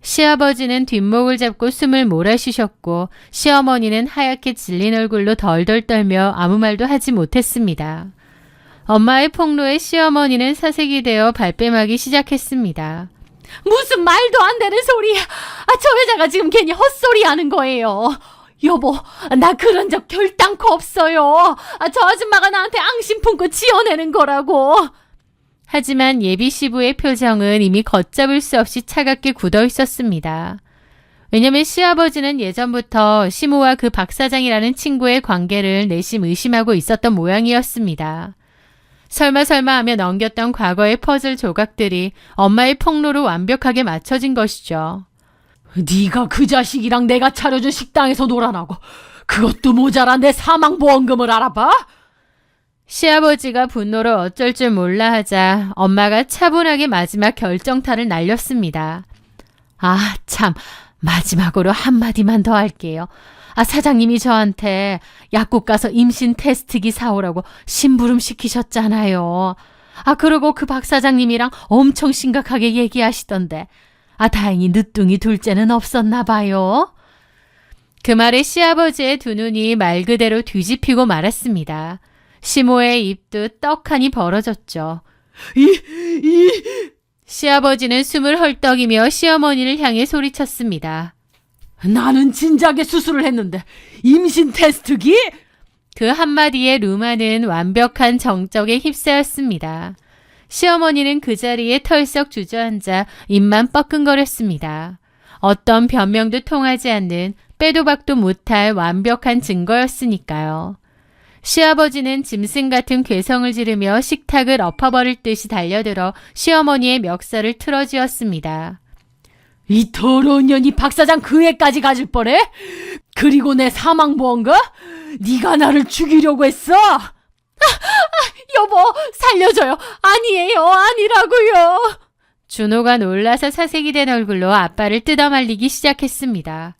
시아버지는 뒷목을 잡고 숨을 몰아쉬셨고 시어머니는 하얗게 질린 얼굴로 덜덜 떨며 아무 말도 하지 못했습니다. 엄마의 폭로에 시어머니는 사색이 되어 발뺌하기 시작했습니다. 무슨 말도 안 되는 소리야. 저 여자가 지금 괜히 헛소리 하는 거예요. 여보, 나 그런 적 결단코 없어요. 저 아줌마가 나한테 앙심 품고 지어내는 거라고. 하지만 예비 시부의 표정은 이미 걷잡을 수 없이 차갑게 굳어 있었습니다. 왜냐면 시아버지는 예전부터 시모와 그 박 사장이라는 친구의 관계를 내심 의심하고 있었던 모양이었습니다. 설마 하며 넘겼던 과거의 퍼즐 조각들이 엄마의 폭로로 완벽하게 맞춰진 것이죠. 네가 그 자식이랑 내가 차려준 식당에서 놀아나고 그것도 모자라 내 사망보험금을 알아봐? 시아버지가 분노로 어쩔 줄 몰라 하자 엄마가 차분하게 마지막 결정타를 날렸습니다. 참, 마지막으로 한마디만 더 할게요. 사장님이 저한테 약국 가서 임신 테스트기 사오라고 심부름 시키셨잖아요. 그리고 그 박 사장님이랑 엄청 심각하게 얘기하시던데 다행히 늦둥이 둘째는 없었나 봐요. 그 말에 시아버지의 두 눈이 말 그대로 뒤집히고 말았습니다. 시모의 입도 떡하니 벌어졌죠. 시아버지는 숨을 헐떡이며 시어머니를 향해 소리쳤습니다. 나는 진작에 수술을 했는데 임신 테스트기? 그 한마디에 루마는 완벽한 정적에 휩싸였습니다. 시어머니는 그 자리에 털썩 주저앉아 입만 뻐끔거렸습니다. 어떤 변명도 통하지 않는 빼도 박도 못할 완벽한 증거였으니까요. 시아버지는 짐승 같은 괴성을 지르며 식탁을 엎어버릴 듯이 달려들어 시어머니의 멱살을 틀어쥐었습니다. 이 더러운 년이 박 사장 그 애까지 가질 뻔해? 그리고 내 사망보험금? 네가 나를 죽이려고 했어? 여보, 살려줘요. 아니에요, 아니라고요. 준호가 놀라서 사색이 된 얼굴로 아빠를 뜯어말리기 시작했습니다.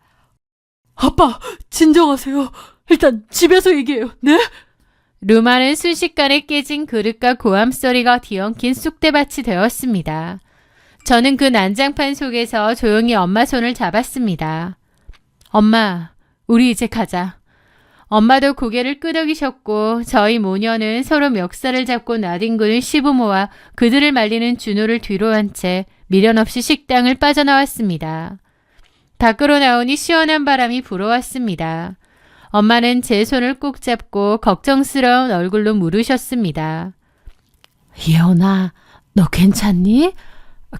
아빠, 진정하세요. 일단 집에서 얘기해요. 네? 루마는 순식간에 깨진 그릇과 고함 소리가 뒤엉킨 쑥대밭이 되었습니다. 저는 그 난장판 속에서 조용히 엄마 손을 잡았습니다. 엄마, 우리 이제 가자. 엄마도 고개를 끄덕이셨고 저희 모녀는 서로 멱살을 잡고 나뒹구는 시부모와 그들을 말리는 준호를 뒤로 한 채 미련 없이 식당을 빠져나왔습니다. 밖으로 나오니 시원한 바람이 불어왔습니다. 엄마는 제 손을 꼭 잡고 걱정스러운 얼굴로 물으셨습니다. 예원아, 너 괜찮니?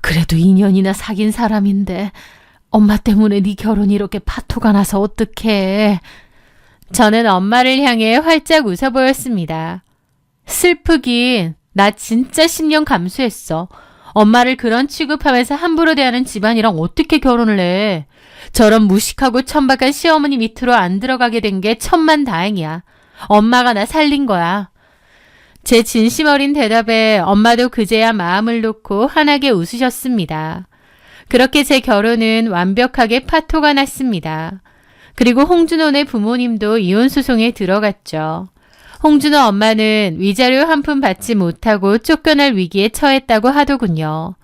그래도 2년이나 사귄 사람인데 엄마 때문에 네 결혼이 이렇게 파토가 나서 어떡해. 저는 엄마를 향해 활짝 웃어 보였습니다. 슬프긴 나 진짜 10년 감수했어. 엄마를 그런 취급하면서 함부로 대하는 집안이랑 어떻게 결혼을 해. 저런 무식하고 천박한 시어머니 밑으로 안 들어가게 된 게 천만다행이야. 엄마가 나 살린 거야. 제 진심 어린 대답에 엄마도 그제야 마음을 놓고 환하게 웃으셨습니다. 그렇게 제 결혼은 완벽하게 파토가 났습니다. 그리고 홍준호네 부모님도 이혼소송에 들어갔죠. 홍준호 엄마는 위자료 한 푼 받지 못하고 쫓겨날 위기에 처했다고 하더군요.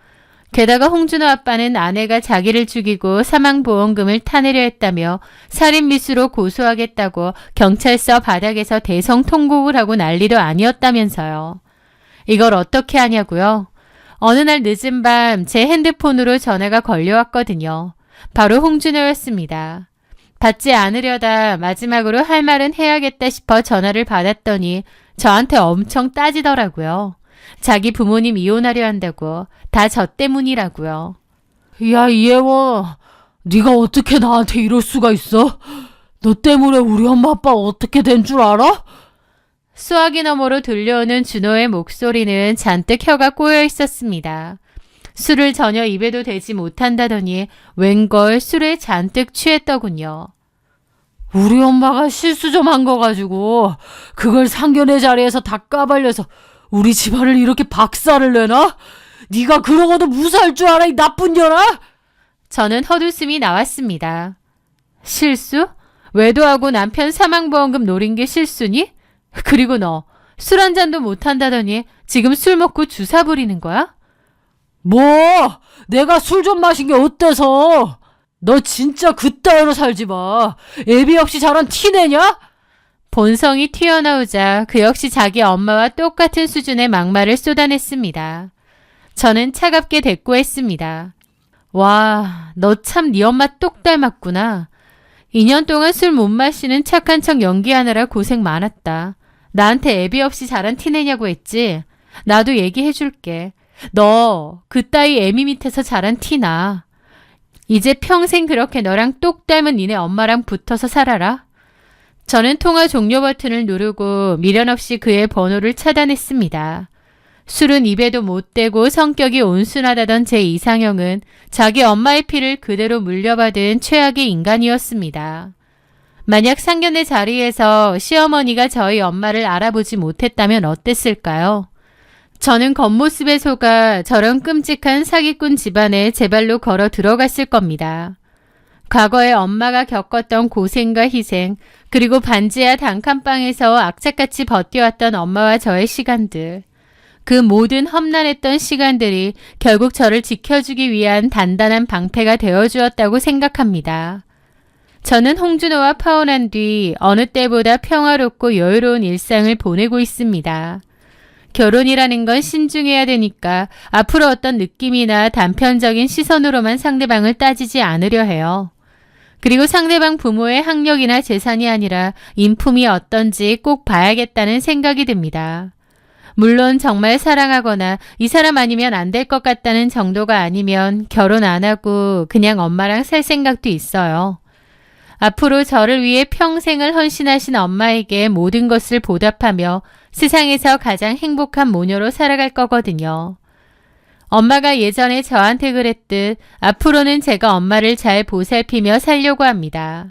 게다가 홍준호 아빠는 아내가 자기를 죽이고 사망보험금을 타내려 했다며 살인미수로 고소하겠다고 경찰서 바닥에서 대성통곡을 하고 난리도 아니었다면서요. 이걸 어떻게 하냐고요? 어느 날 늦은 밤 제 핸드폰으로 전화가 걸려왔거든요. 바로 홍준호였습니다. 받지 않으려다 마지막으로 할 말은 해야겠다 싶어 전화를 받았더니 저한테 엄청 따지더라고요. 자기 부모님 이혼하려 한다고. 다 저 때문이라고요. 야, 이혜원, 네가 어떻게 나한테 이럴 수가 있어? 너 때문에 우리 엄마 아빠 어떻게 된 줄 알아? 수화기 너머로 들려오는 준호의 목소리는 잔뜩 혀가 꼬여 있었습니다. 술을 전혀 입에도 대지 못한다더니 웬걸 술에 잔뜩 취했더군요. 우리 엄마가 실수 좀 한 거 가지고 그걸 상견례 자리에서 다 까발려서 우리 집안을 이렇게 박살을 내나? 네가 그러고도 무사할 줄 알아, 이 나쁜 년아? 저는 헛웃음이 나왔습니다. 실수? 외도하고 남편 사망보험금 노린 게 실수니? 그리고 너 술 한 잔도 못한다더니 지금 술 먹고 주사 부리는 거야? 뭐? 내가 술 좀 마신 게 어때서? 너 진짜 그따위로 살지 마. 애비 없이 자란 티내냐? 본성이 튀어나오자 그 역시 자기 엄마와 똑같은 수준의 막말을 쏟아냈습니다. 저는 차갑게 대꾸했습니다. 와, 너 참 네 엄마 똑 닮았구나. 2년 동안 술 못 마시는 착한 척 연기하느라 고생 많았다. 나한테 애비 없이 자란 티내냐고 했지? 나도 얘기해줄게. 너 그따위 애미 밑에서 자란 티나. 이제 평생 그렇게 너랑 똑 닮은 니네 엄마랑 붙어서 살아라. 저는 통화 종료 버튼을 누르고 미련 없이 그의 번호를 차단했습니다. 술은 입에도 못 대고 성격이 온순하다던 제 이상형은 자기 엄마의 피를 그대로 물려받은 최악의 인간이었습니다. 만약 상견례 자리에서 시어머니가 저희 엄마를 알아보지 못했다면 어땠을까요? 저는 겉모습에 속아 저런 끔찍한 사기꾼 집안에 제 발로 걸어 들어갔을 겁니다. 과거에 엄마가 겪었던 고생과 희생, 그리고 반지하 단칸방에서 악착같이 버텨왔던 엄마와 저의 시간들, 그 모든 험난했던 시간들이 결국 저를 지켜주기 위한 단단한 방패가 되어주었다고 생각합니다. 저는 홍준호와 파혼한 뒤 어느 때보다 평화롭고 여유로운 일상을 보내고 있습니다. 결혼이라는 건 신중해야 되니까 앞으로 어떤 느낌이나 단편적인 시선으로만 상대방을 따지지 않으려 해요. 그리고 상대방 부모의 학력이나 재산이 아니라 인품이 어떤지 꼭 봐야겠다는 생각이 듭니다. 물론 정말 사랑하거나 이 사람 아니면 안 될 것 같다는 정도가 아니면 결혼 안 하고 그냥 엄마랑 살 생각도 있어요. 앞으로 저를 위해 평생을 헌신하신 엄마에게 모든 것을 보답하며 세상에서 가장 행복한 모녀로 살아갈 거거든요. 엄마가 예전에 저한테 그랬듯 앞으로는 제가 엄마를 잘 보살피며 살려고 합니다.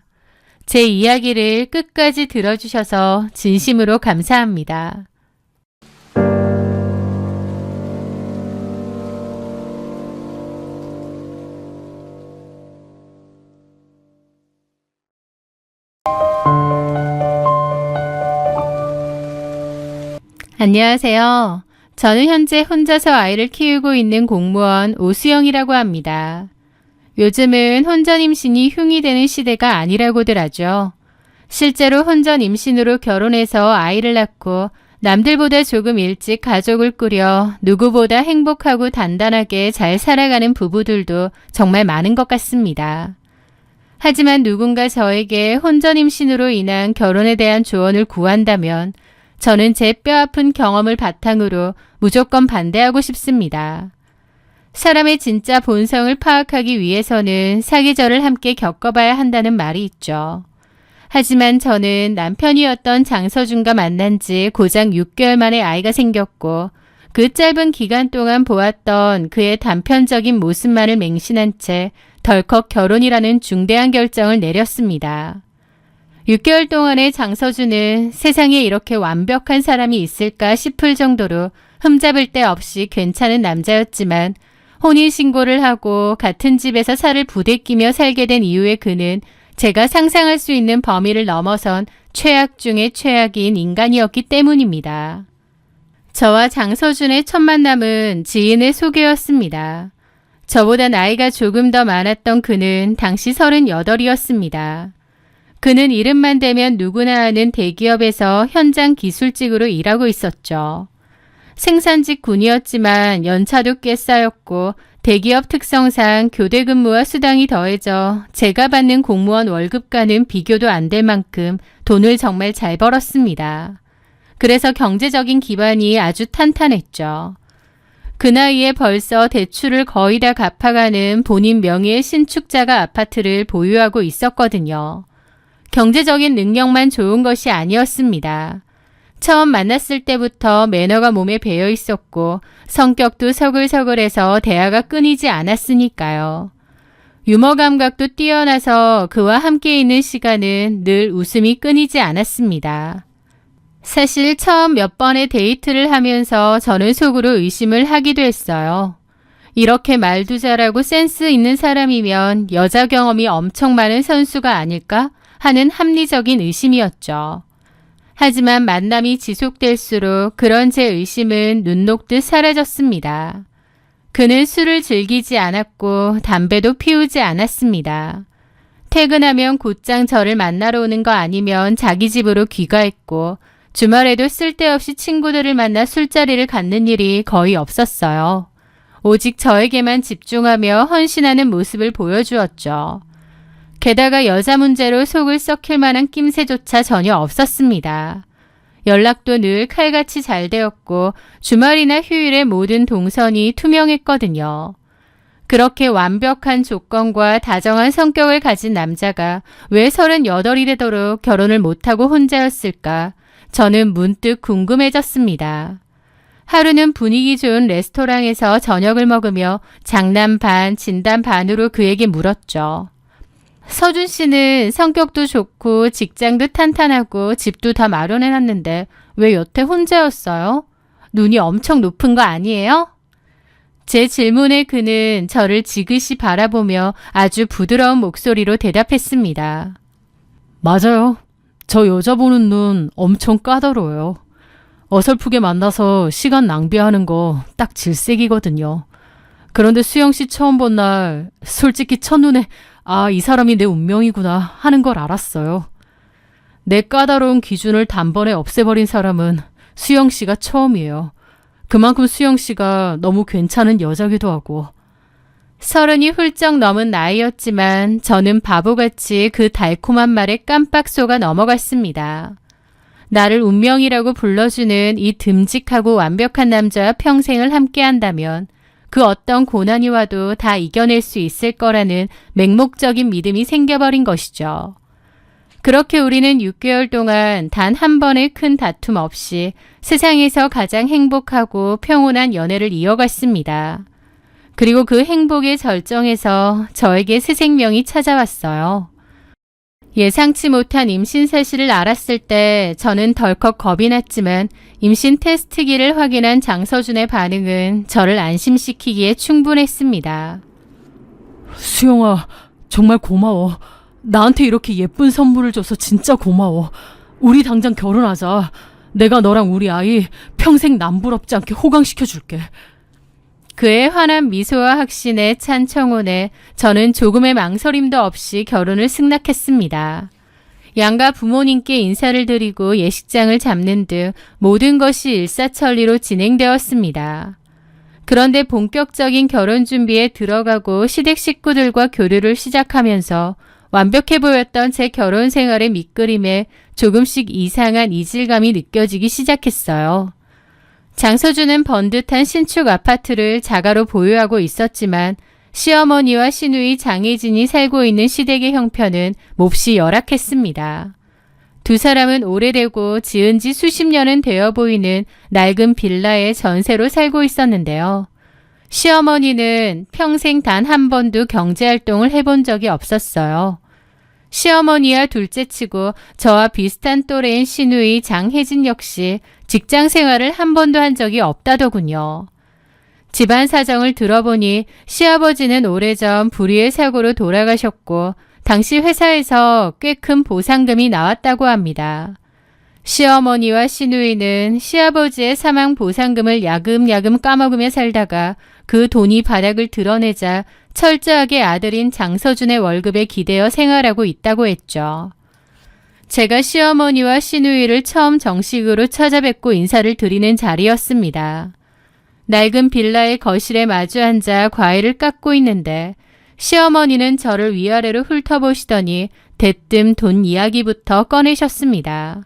제 이야기를 끝까지 들어주셔서 진심으로 감사합니다. 안녕하세요. 저는 현재 혼자서 아이를 키우고 있는 공무원 오수영이라고 합니다. 요즘은 혼전 임신이 흉이 되는 시대가 아니라고들 하죠. 실제로 혼전 임신으로 결혼해서 아이를 낳고 남들보다 조금 일찍 가족을 꾸려 누구보다 행복하고 단단하게 잘 살아가는 부부들도 정말 많은 것 같습니다. 하지만 누군가 저에게 혼전 임신으로 인한 결혼에 대한 조언을 구한다면 저는 제 뼈아픈 경험을 바탕으로 무조건 반대하고 싶습니다. 사람의 진짜 본성을 파악하기 위해서는 사계절을 함께 겪어봐야 한다는 말이 있죠. 하지만 저는 남편이었던 장서준과 만난 지 고작 6개월 만에 아이가 생겼고 그 짧은 기간 동안 보았던 그의 단편적인 모습만을 맹신한 채 덜컥 결혼이라는 중대한 결정을 내렸습니다. 6개월 동안의 장서준은 세상에 이렇게 완벽한 사람이 있을까 싶을 정도로 흠잡을 데 없이 괜찮은 남자였지만 혼인신고를 하고 같은 집에서 살을 부대끼며 살게 된 이후의 그는 제가 상상할 수 있는 범위를 넘어선 최악 중의 최악인 인간이었기 때문입니다. 저와 장서준의 첫 만남은 지인의 소개였습니다. 저보다 나이가 조금 더 많았던 그는 당시 38이었습니다. 그는 이름만 대면 누구나 아는 대기업에서 현장 기술직으로 일하고 있었죠. 생산직 군이었지만 연차도 꽤 쌓였고 대기업 특성상 교대 근무와 수당이 더해져 제가 받는 공무원 월급과는 비교도 안 될 만큼 돈을 정말 잘 벌었습니다. 그래서 경제적인 기반이 아주 탄탄했죠. 그 나이에 벌써 대출을 거의 다 갚아가는 본인 명의의 신축자가 아파트를 보유하고 있었거든요. 경제적인 능력만 좋은 것이 아니었습니다. 처음 만났을 때부터 매너가 몸에 배어 있었고 성격도 서글서글해서 대화가 끊이지 않았으니까요. 유머 감각도 뛰어나서 그와 함께 있는 시간은 늘 웃음이 끊이지 않았습니다. 사실 처음 몇 번의 데이트를 하면서 저는 속으로 의심을 하기도 했어요. 이렇게 말도 잘하고 센스 있는 사람이면 여자 경험이 엄청 많은 선수가 아닐까 하는 합리적인 의심이었죠. 하지만 만남이 지속될수록 그런 제 의심은 눈 녹듯 사라졌습니다. 그는 술을 즐기지 않았고 담배도 피우지 않았습니다. 퇴근하면 곧장 저를 만나러 오는 거 아니면 자기 집으로 귀가했고 주말에도 쓸데없이 친구들을 만나 술자리를 갖는 일이 거의 없었어요. 오직 저에게만 집중하며 헌신하는 모습을 보여주었죠. 게다가 여자 문제로 속을 썩힐 만한 낌새조차 전혀 없었습니다. 연락도 늘 칼같이 잘 되었고 주말이나 휴일에 모든 동선이 투명했거든요. 그렇게 완벽한 조건과 다정한 성격을 가진 남자가 왜 38이 되도록 결혼을 못하고 혼자였을까? 저는 문득 궁금해졌습니다. 하루는 분위기 좋은 레스토랑에서 저녁을 먹으며 장난 반, 진담 반으로 그에게 물었죠. 서준 씨는 성격도 좋고 직장도 탄탄하고 집도 다 마련해놨는데 왜 여태 혼자였어요? 눈이 엄청 높은 거 아니에요? 제 질문에 그는 저를 지그시 바라보며 아주 부드러운 목소리로 대답했습니다. 맞아요. 저 여자 보는 눈 엄청 까다로워요. 어설프게 만나서 시간 낭비하는 거 딱 질색이거든요. 그런데 수영 씨 처음 본 날 솔직히 첫눈에 이 사람이 내 운명이구나 하는 걸 알았어요. 내 까다로운 기준을 단번에 없애버린 사람은 수영 씨가 처음이에요. 그만큼 수영 씨가 너무 괜찮은 여자기도 하고. 30이 훌쩍 넘은 나이였지만 저는 바보같이 그 달콤한 말에 깜빡 속아 넘어갔습니다. 나를 운명이라고 불러주는 이 듬직하고 완벽한 남자와 평생을 함께한다면 그 어떤 고난이 와도 다 이겨낼 수 있을 거라는 맹목적인 믿음이 생겨버린 것이죠. 그렇게 우리는 6개월 동안 단 한 번의 큰 다툼 없이 세상에서 가장 행복하고 평온한 연애를 이어갔습니다. 그리고 그 행복의 절정에서 저에게 새 생명이 찾아왔어요. 예상치 못한 임신 사실을 알았을 때 저는 덜컥 겁이 났지만 임신 테스트기를 확인한 장서준의 반응은 저를 안심시키기에 충분했습니다. 수영아, 정말 고마워. 나한테 이렇게 예쁜 선물을 줘서 진짜 고마워. 우리 당장 결혼하자. 내가 너랑 우리 아이 평생 남부럽지 않게 호강시켜줄게. 그의 환한 미소와 확신에 찬 청혼에 저는 조금의 망설임도 없이 결혼을 승낙했습니다. 양가 부모님께 인사를 드리고 예식장을 잡는 등 모든 것이 일사천리로 진행되었습니다. 그런데 본격적인 결혼 준비에 들어가고 시댁 식구들과 교류를 시작하면서 완벽해 보였던 제 결혼 생활의 밑그림에 조금씩 이상한 이질감이 느껴지기 시작했어요. 장서준은 번듯한 신축 아파트를 자가로 보유하고 있었지만 시어머니와 시누이 장혜진이 살고 있는 시댁의 형편은 몹시 열악했습니다. 두 사람은 오래되고 지은 지 수십 년은 되어 보이는 낡은 빌라에 전세로 살고 있었는데요. 시어머니는 평생 단 한 번도 경제활동을 해본 적이 없었어요. 시어머니와 둘째치고 저와 비슷한 또래인 시누이 장혜진 역시 직장 생활을 한 번도 한 적이 없다더군요. 집안 사정을 들어보니 시아버지는 오래전 불의의 사고로 돌아가셨고 당시 회사에서 꽤 큰 보상금이 나왔다고 합니다. 시어머니와 시누이는 시아버지의 사망 보상금을 야금야금 까먹으며 살다가 그 돈이 바닥을 드러내자 철저하게 아들인 장서준의 월급에 기대어 생활하고 있다고 했죠. 제가 시어머니와 시누이를 처음 정식으로 찾아뵙고 인사를 드리는 자리였습니다. 낡은 빌라의 거실에 마주 앉아 과일을 깎고 있는데 시어머니는 저를 위아래로 훑어보시더니 대뜸 돈 이야기부터 꺼내셨습니다.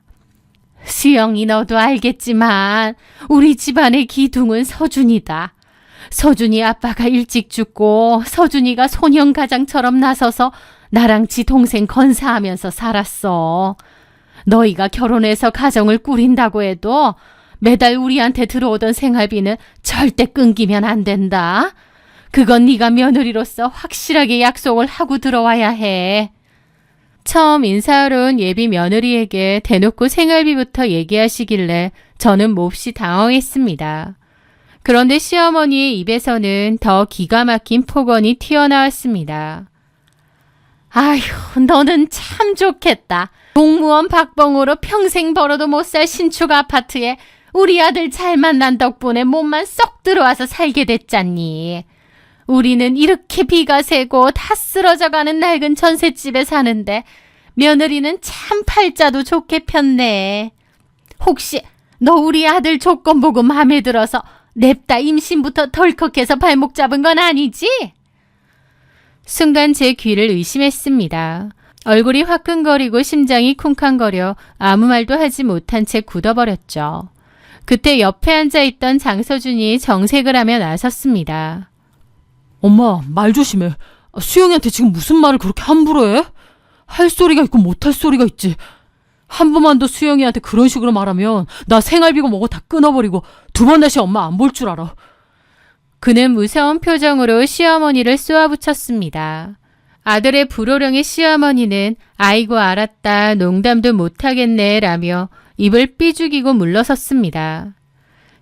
수영이 너도 알겠지만 우리 집안의 기둥은 서준이다. 서준이 아빠가 일찍 죽고 서준이가 소년가장처럼 나서서 나랑 지 동생 건사하면서 살았어. 너희가 결혼해서 가정을 꾸린다고 해도 매달 우리한테 들어오던 생활비는 절대 끊기면 안 된다. 그건 네가 며느리로서 확실하게 약속을 하고 들어와야 해. 처음 인사하러 온 예비 며느리에게 대놓고 생활비부터 얘기하시길래 저는 몹시 당황했습니다. 그런데 시어머니의 입에서는 더 기가 막힌 폭언이 튀어나왔습니다. 아휴, 너는 참 좋겠다. 공무원 박봉으로 평생 벌어도 못 살 신축 아파트에 우리 아들 잘 만난 덕분에 몸만 쏙 들어와서 살게 됐잖니. 우리는 이렇게 비가 새고 다 쓰러져가는 낡은 전셋집에 사는데 며느리는 참 팔자도 좋게 폈네. 혹시 너 우리 아들 조건 보고 마음에 들어서 냅다 임신부터 덜컥해서 발목 잡은 건 아니지? 순간 제 귀를 의심했습니다. 얼굴이 화끈거리고 심장이 쿵쾅거려 아무 말도 하지 못한 채 굳어버렸죠. 그때 옆에 앉아있던 장서준이 정색을 하며 나섰습니다. 엄마, 말 조심해. 수영이한테 지금 무슨 말을 그렇게 함부로 해? 할 소리가 있고 못할 소리가 있지. 한 번만 더 수영이한테 그런 식으로 말하면 나 생활비고 뭐고 다 끊어버리고 두 번 다시 엄마 안 볼 줄 알아. 그는 무서운 표정으로 시어머니를 쏘아붙였습니다. 아들의 불호령의 시어머니는 아이고 알았다 농담도 못하겠네 라며 입을 삐죽이고 물러섰습니다.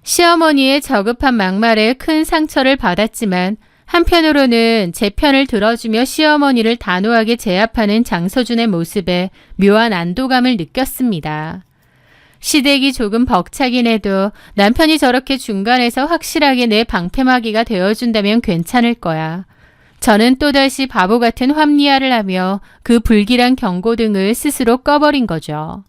시어머니의 저급한 막말에 큰 상처를 받았지만 한편으로는 제 편을 들어주며 시어머니를 단호하게 제압하는 장서준의 모습에 묘한 안도감을 느꼈습니다. 시댁이 조금 벅차긴 해도 남편이 저렇게 중간에서 확실하게 내 방패막이가 되어준다면 괜찮을 거야. 저는 또다시 바보 같은 합리화를 하며 그 불길한 경고등을 스스로 꺼버린 거죠.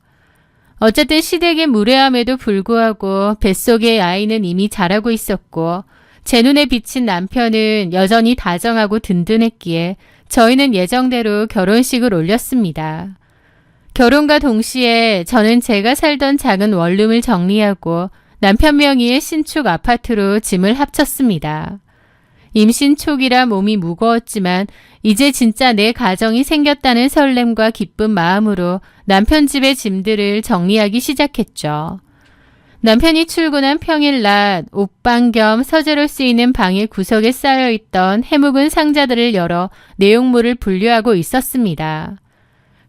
어쨌든 시댁의 무례함에도 불구하고 뱃속의 아이는 이미 자라고 있었고 제 눈에 비친 남편은 여전히 다정하고 든든했기에 저희는 예정대로 결혼식을 올렸습니다. 결혼과 동시에 저는 제가 살던 작은 원룸을 정리하고 남편 명의의 신축 아파트로 짐을 합쳤습니다. 임신 초기라 몸이 무거웠지만 이제 진짜 내 가정이 생겼다는 설렘과 기쁜 마음으로 남편 집의 짐들을 정리하기 시작했죠. 남편이 출근한 평일 낮 옷방 겸 서재로 쓰이는 방의 구석에 쌓여있던 해묵은 상자들을 열어 내용물을 분류하고 있었습니다.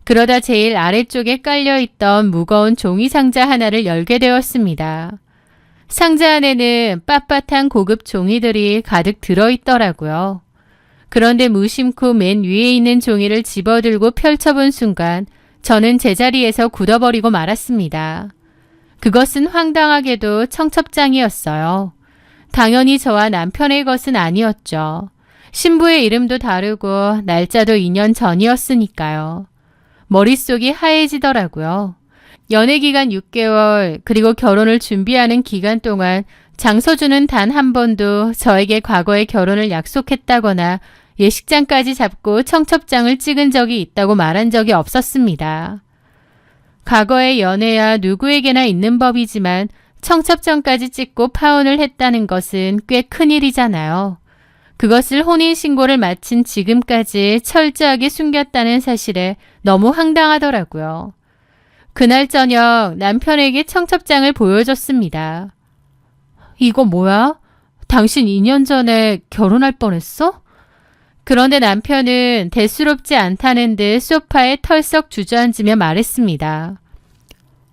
그러다 제일 아래쪽에 깔려있던 무거운 종이 상자 하나를 열게 되었습니다. 상자 안에는 빳빳한 고급 종이들이 가득 들어있더라고요. 그런데 무심코 맨 위에 있는 종이를 집어들고 펼쳐본 순간 저는 제자리에서 굳어버리고 말았습니다. 그것은 황당하게도 청첩장이었어요. 당연히 저와 남편의 것은 아니었죠. 신부의 이름도 다르고 날짜도 2년 전이었으니까요. 머릿속이 하얘지더라고요. 연애기간 6개월 그리고 결혼을 준비하는 기간 동안 장서준은 단 한 번도 저에게 과거에 결혼을 약속했다거나 예식장까지 잡고 청첩장을 찍은 적이 있다고 말한 적이 없었습니다. 과거의 연애야 누구에게나 있는 법이지만 청첩장까지 찍고 파혼을 했다는 것은 꽤 큰일이잖아요. 그것을 혼인신고를 마친 지금까지 철저하게 숨겼다는 사실에 너무 황당하더라고요. 그날 저녁 남편에게 청첩장을 보여줬습니다. 이거 뭐야? 당신 2년 전에 결혼할 뻔했어? 그런데 남편은 대수롭지 않다는 듯 소파에 털썩 주저앉으며 말했습니다.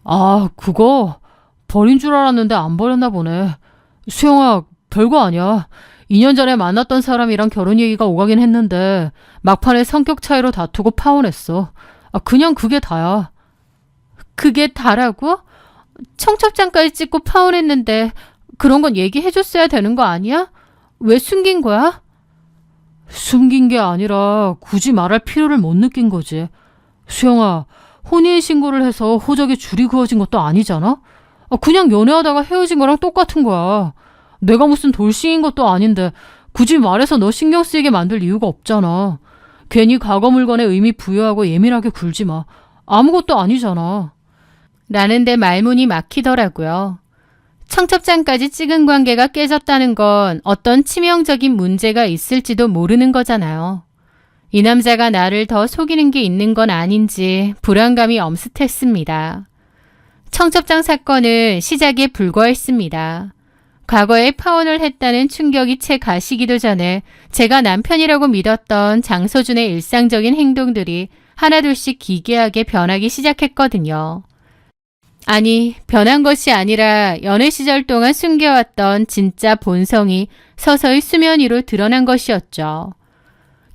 아, 그거 버린 줄 알았는데 안 버렸나 보네. 수영아, 별거 아니야. 2년 전에 만났던 사람이랑 결혼 얘기가 오가긴 했는데 막판에 성격 차이로 다투고 파혼했어. 그냥 그게 다야. 그게 다라고? 청첩장까지 찍고 파혼했는데 그런 건 얘기해줬어야 되는 거 아니야? 왜 숨긴 거야? 숨긴 게 아니라 굳이 말할 필요를 못 느낀 거지. 수영아, 혼인신고를 해서 호적에 줄이 그어진 것도 아니잖아? 그냥 연애하다가 헤어진 거랑 똑같은 거야. 내가 무슨 돌싱인 것도 아닌데 굳이 말해서 너 신경 쓰이게 만들 이유가 없잖아. 괜히 과거 물건에 의미 부여하고 예민하게 굴지 마. 아무것도 아니잖아. 라는데 말문이 막히더라고요. 청첩장까지 찍은 관계가 깨졌다는 건 어떤 치명적인 문제가 있을지도 모르는 거잖아요. 이 남자가 나를 더 속이는 게 있는 건 아닌지 불안감이 엄습했습니다. 청첩장 사건은 시작에 불과했습니다. 과거에 파혼을 했다는 충격이 채 가시기도 전에 제가 남편이라고 믿었던 장서준의 일상적인 행동들이 하나둘씩 기괴하게 변하기 시작했거든요. 아니, 변한 것이 아니라 연애 시절 동안 숨겨왔던 진짜 본성이 서서히 수면 위로 드러난 것이었죠.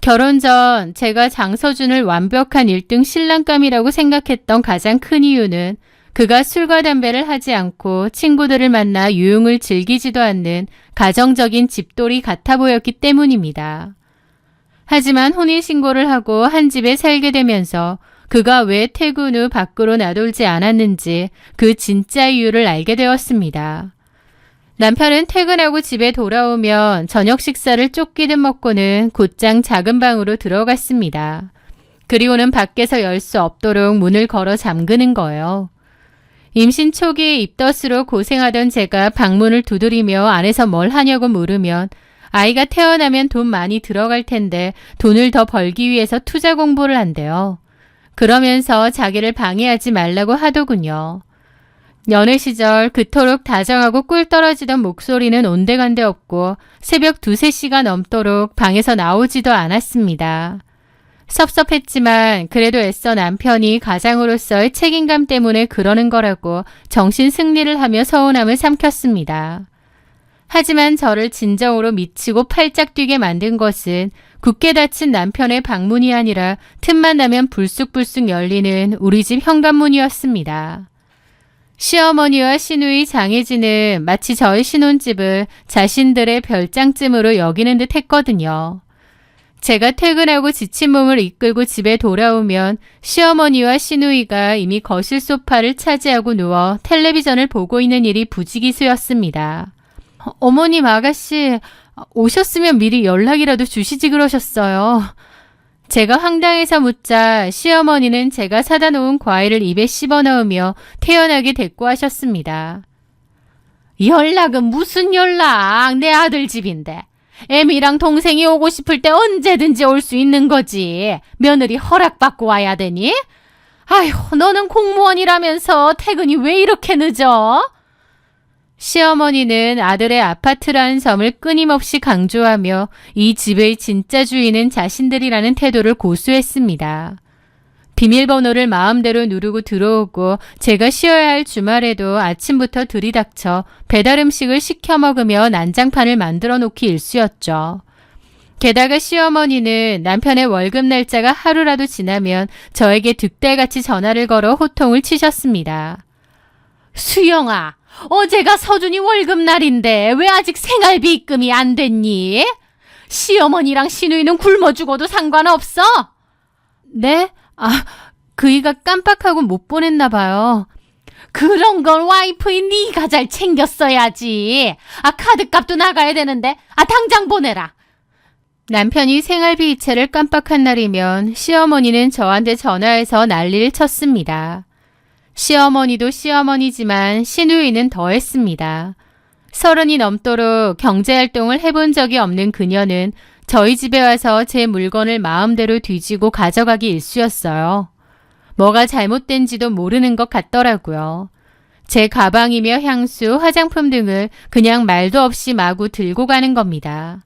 결혼 전 제가 장서준을 완벽한 1등 신랑감이라고 생각했던 가장 큰 이유는 그가 술과 담배를 하지 않고 친구들을 만나 유흥을 즐기지도 않는 가정적인 집돌이 같아 보였기 때문입니다. 하지만 혼인신고를 하고 한 집에 살게 되면서 그가 왜 퇴근 후 밖으로 나돌지 않았는지 그 진짜 이유를 알게 되었습니다. 남편은 퇴근하고 집에 돌아오면 저녁 식사를 쫓기듯 먹고는 곧장 작은 방으로 들어갔습니다. 그리고는 밖에서 열 수 없도록 문을 걸어 잠그는 거예요. 임신 초기에 입덧으로 고생하던 제가 방문을 두드리며 안에서 뭘 하냐고 물으면 아이가 태어나면 돈 많이 들어갈 텐데 돈을 더 벌기 위해서 투자 공부를 한대요. 그러면서 자기를 방해하지 말라고 하더군요. 연애 시절 그토록 다정하고 꿀 떨어지던 목소리는 온데간데 없고 새벽 2, 3시가 넘도록 방에서 나오지도 않았습니다. 섭섭했지만 그래도 애써 남편이 가장으로서의 책임감 때문에 그러는 거라고 정신 승리를 하며 서운함을 삼켰습니다. 하지만 저를 진정으로 미치고 팔짝 뛰게 만든 것은 굳게 닫힌 남편의 방문이 아니라 틈만 나면 불쑥불쑥 열리는 우리 집 현관문이었습니다. 시어머니와 시누이 장혜진은 마치 저의 신혼집을 자신들의 별장쯤으로 여기는 듯 했거든요. 제가 퇴근하고 지친 몸을 이끌고 집에 돌아오면 시어머니와 시누이가 이미 거실 소파를 차지하고 누워 텔레비전을 보고 있는 일이 부지기수였습니다. 어머님, 아가씨, 오셨으면 미리 연락이라도 주시지 그러셨어요. 제가 황당해서 묻자 시어머니는 제가 사다 놓은 과일을 입에 씹어 넣으며 태연하게 대꾸하셨습니다. 연락은 무슨 연락? 내 아들 집인데. 애미랑 동생이 오고 싶을 때 언제든지 올 수 있는 거지. 며느리 허락받고 와야 되니? 아휴, 너는 공무원이라면서 퇴근이 왜 이렇게 늦어? 시어머니는 아들의 아파트라는 점을 끊임없이 강조하며 이 집의 진짜 주인은 자신들이라는 태도를 고수했습니다. 비밀번호를 마음대로 누르고 들어오고 제가 쉬어야 할 주말에도 아침부터 들이닥쳐 배달 음식을 시켜 먹으며 난장판을 만들어 놓기 일쑤였죠. 게다가 시어머니는 남편의 월급 날짜가 하루라도 지나면 저에게 득달같이 전화를 걸어 호통을 치셨습니다. 수영아, 어제가 서준이 월급날인데 왜 아직 생활비 입금이 안 됐니? 시어머니랑 시누이는 굶어 죽어도 상관없어? 네? 그이가 깜빡하고 못 보냈나 봐요. 그런 건 와이프인 네가 잘 챙겼어야지. 카드값도 나가야 되는데 당장 보내라. 남편이 생활비 이체를 깜빡한 날이면 시어머니는 저한테 전화해서 난리를 쳤습니다. 시어머니도 시어머니지만 시누이는 더했습니다. 30이 넘도록 경제활동을 해본 적이 없는 그녀는 저희 집에 와서 제 물건을 마음대로 뒤지고 가져가기 일쑤였어요. 뭐가 잘못된지도 모르는 것 같더라고요. 제 가방이며 향수, 화장품 등을 그냥 말도 없이 마구 들고 가는 겁니다.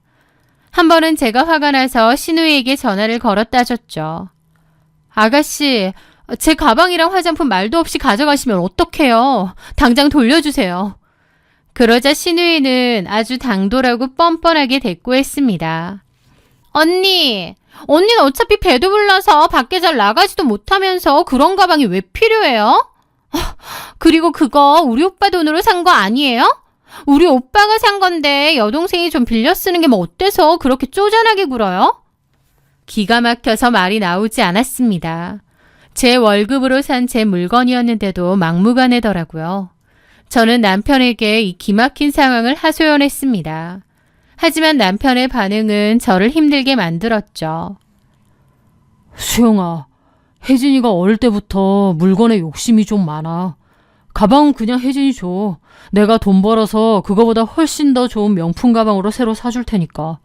한 번은 제가 화가 나서 시누이에게 전화를 걸어 따졌죠. 아가씨, 제 가방이랑 화장품 말도 없이 가져가시면 어떡해요? 당장 돌려주세요. 그러자 시누이는 아주 당돌하고 뻔뻔하게 대꾸했습니다. 언니는 어차피 배도 불러서 밖에 잘 나가지도 못하면서 그런 가방이 왜 필요해요? 그리고 그거 우리 오빠 돈으로 산 거 아니에요? 우리 오빠가 산 건데 여동생이 좀 빌려 쓰는 게 뭐 어때서 그렇게 쪼잔하게 굴어요? 기가 막혀서 말이 나오지 않았습니다. 제 월급으로 산 제 물건이었는데도 막무가내더라고요. 저는 남편에게 이 기막힌 상황을 하소연했습니다. 하지만 남편의 반응은 저를 힘들게 만들었죠. 수영아, 혜진이가 어릴 때부터 물건에 욕심이 좀 많아. 가방은 그냥 혜진이 줘. 내가 돈 벌어서 그거보다 훨씬 더 좋은 명품 가방으로 새로 사줄 테니까.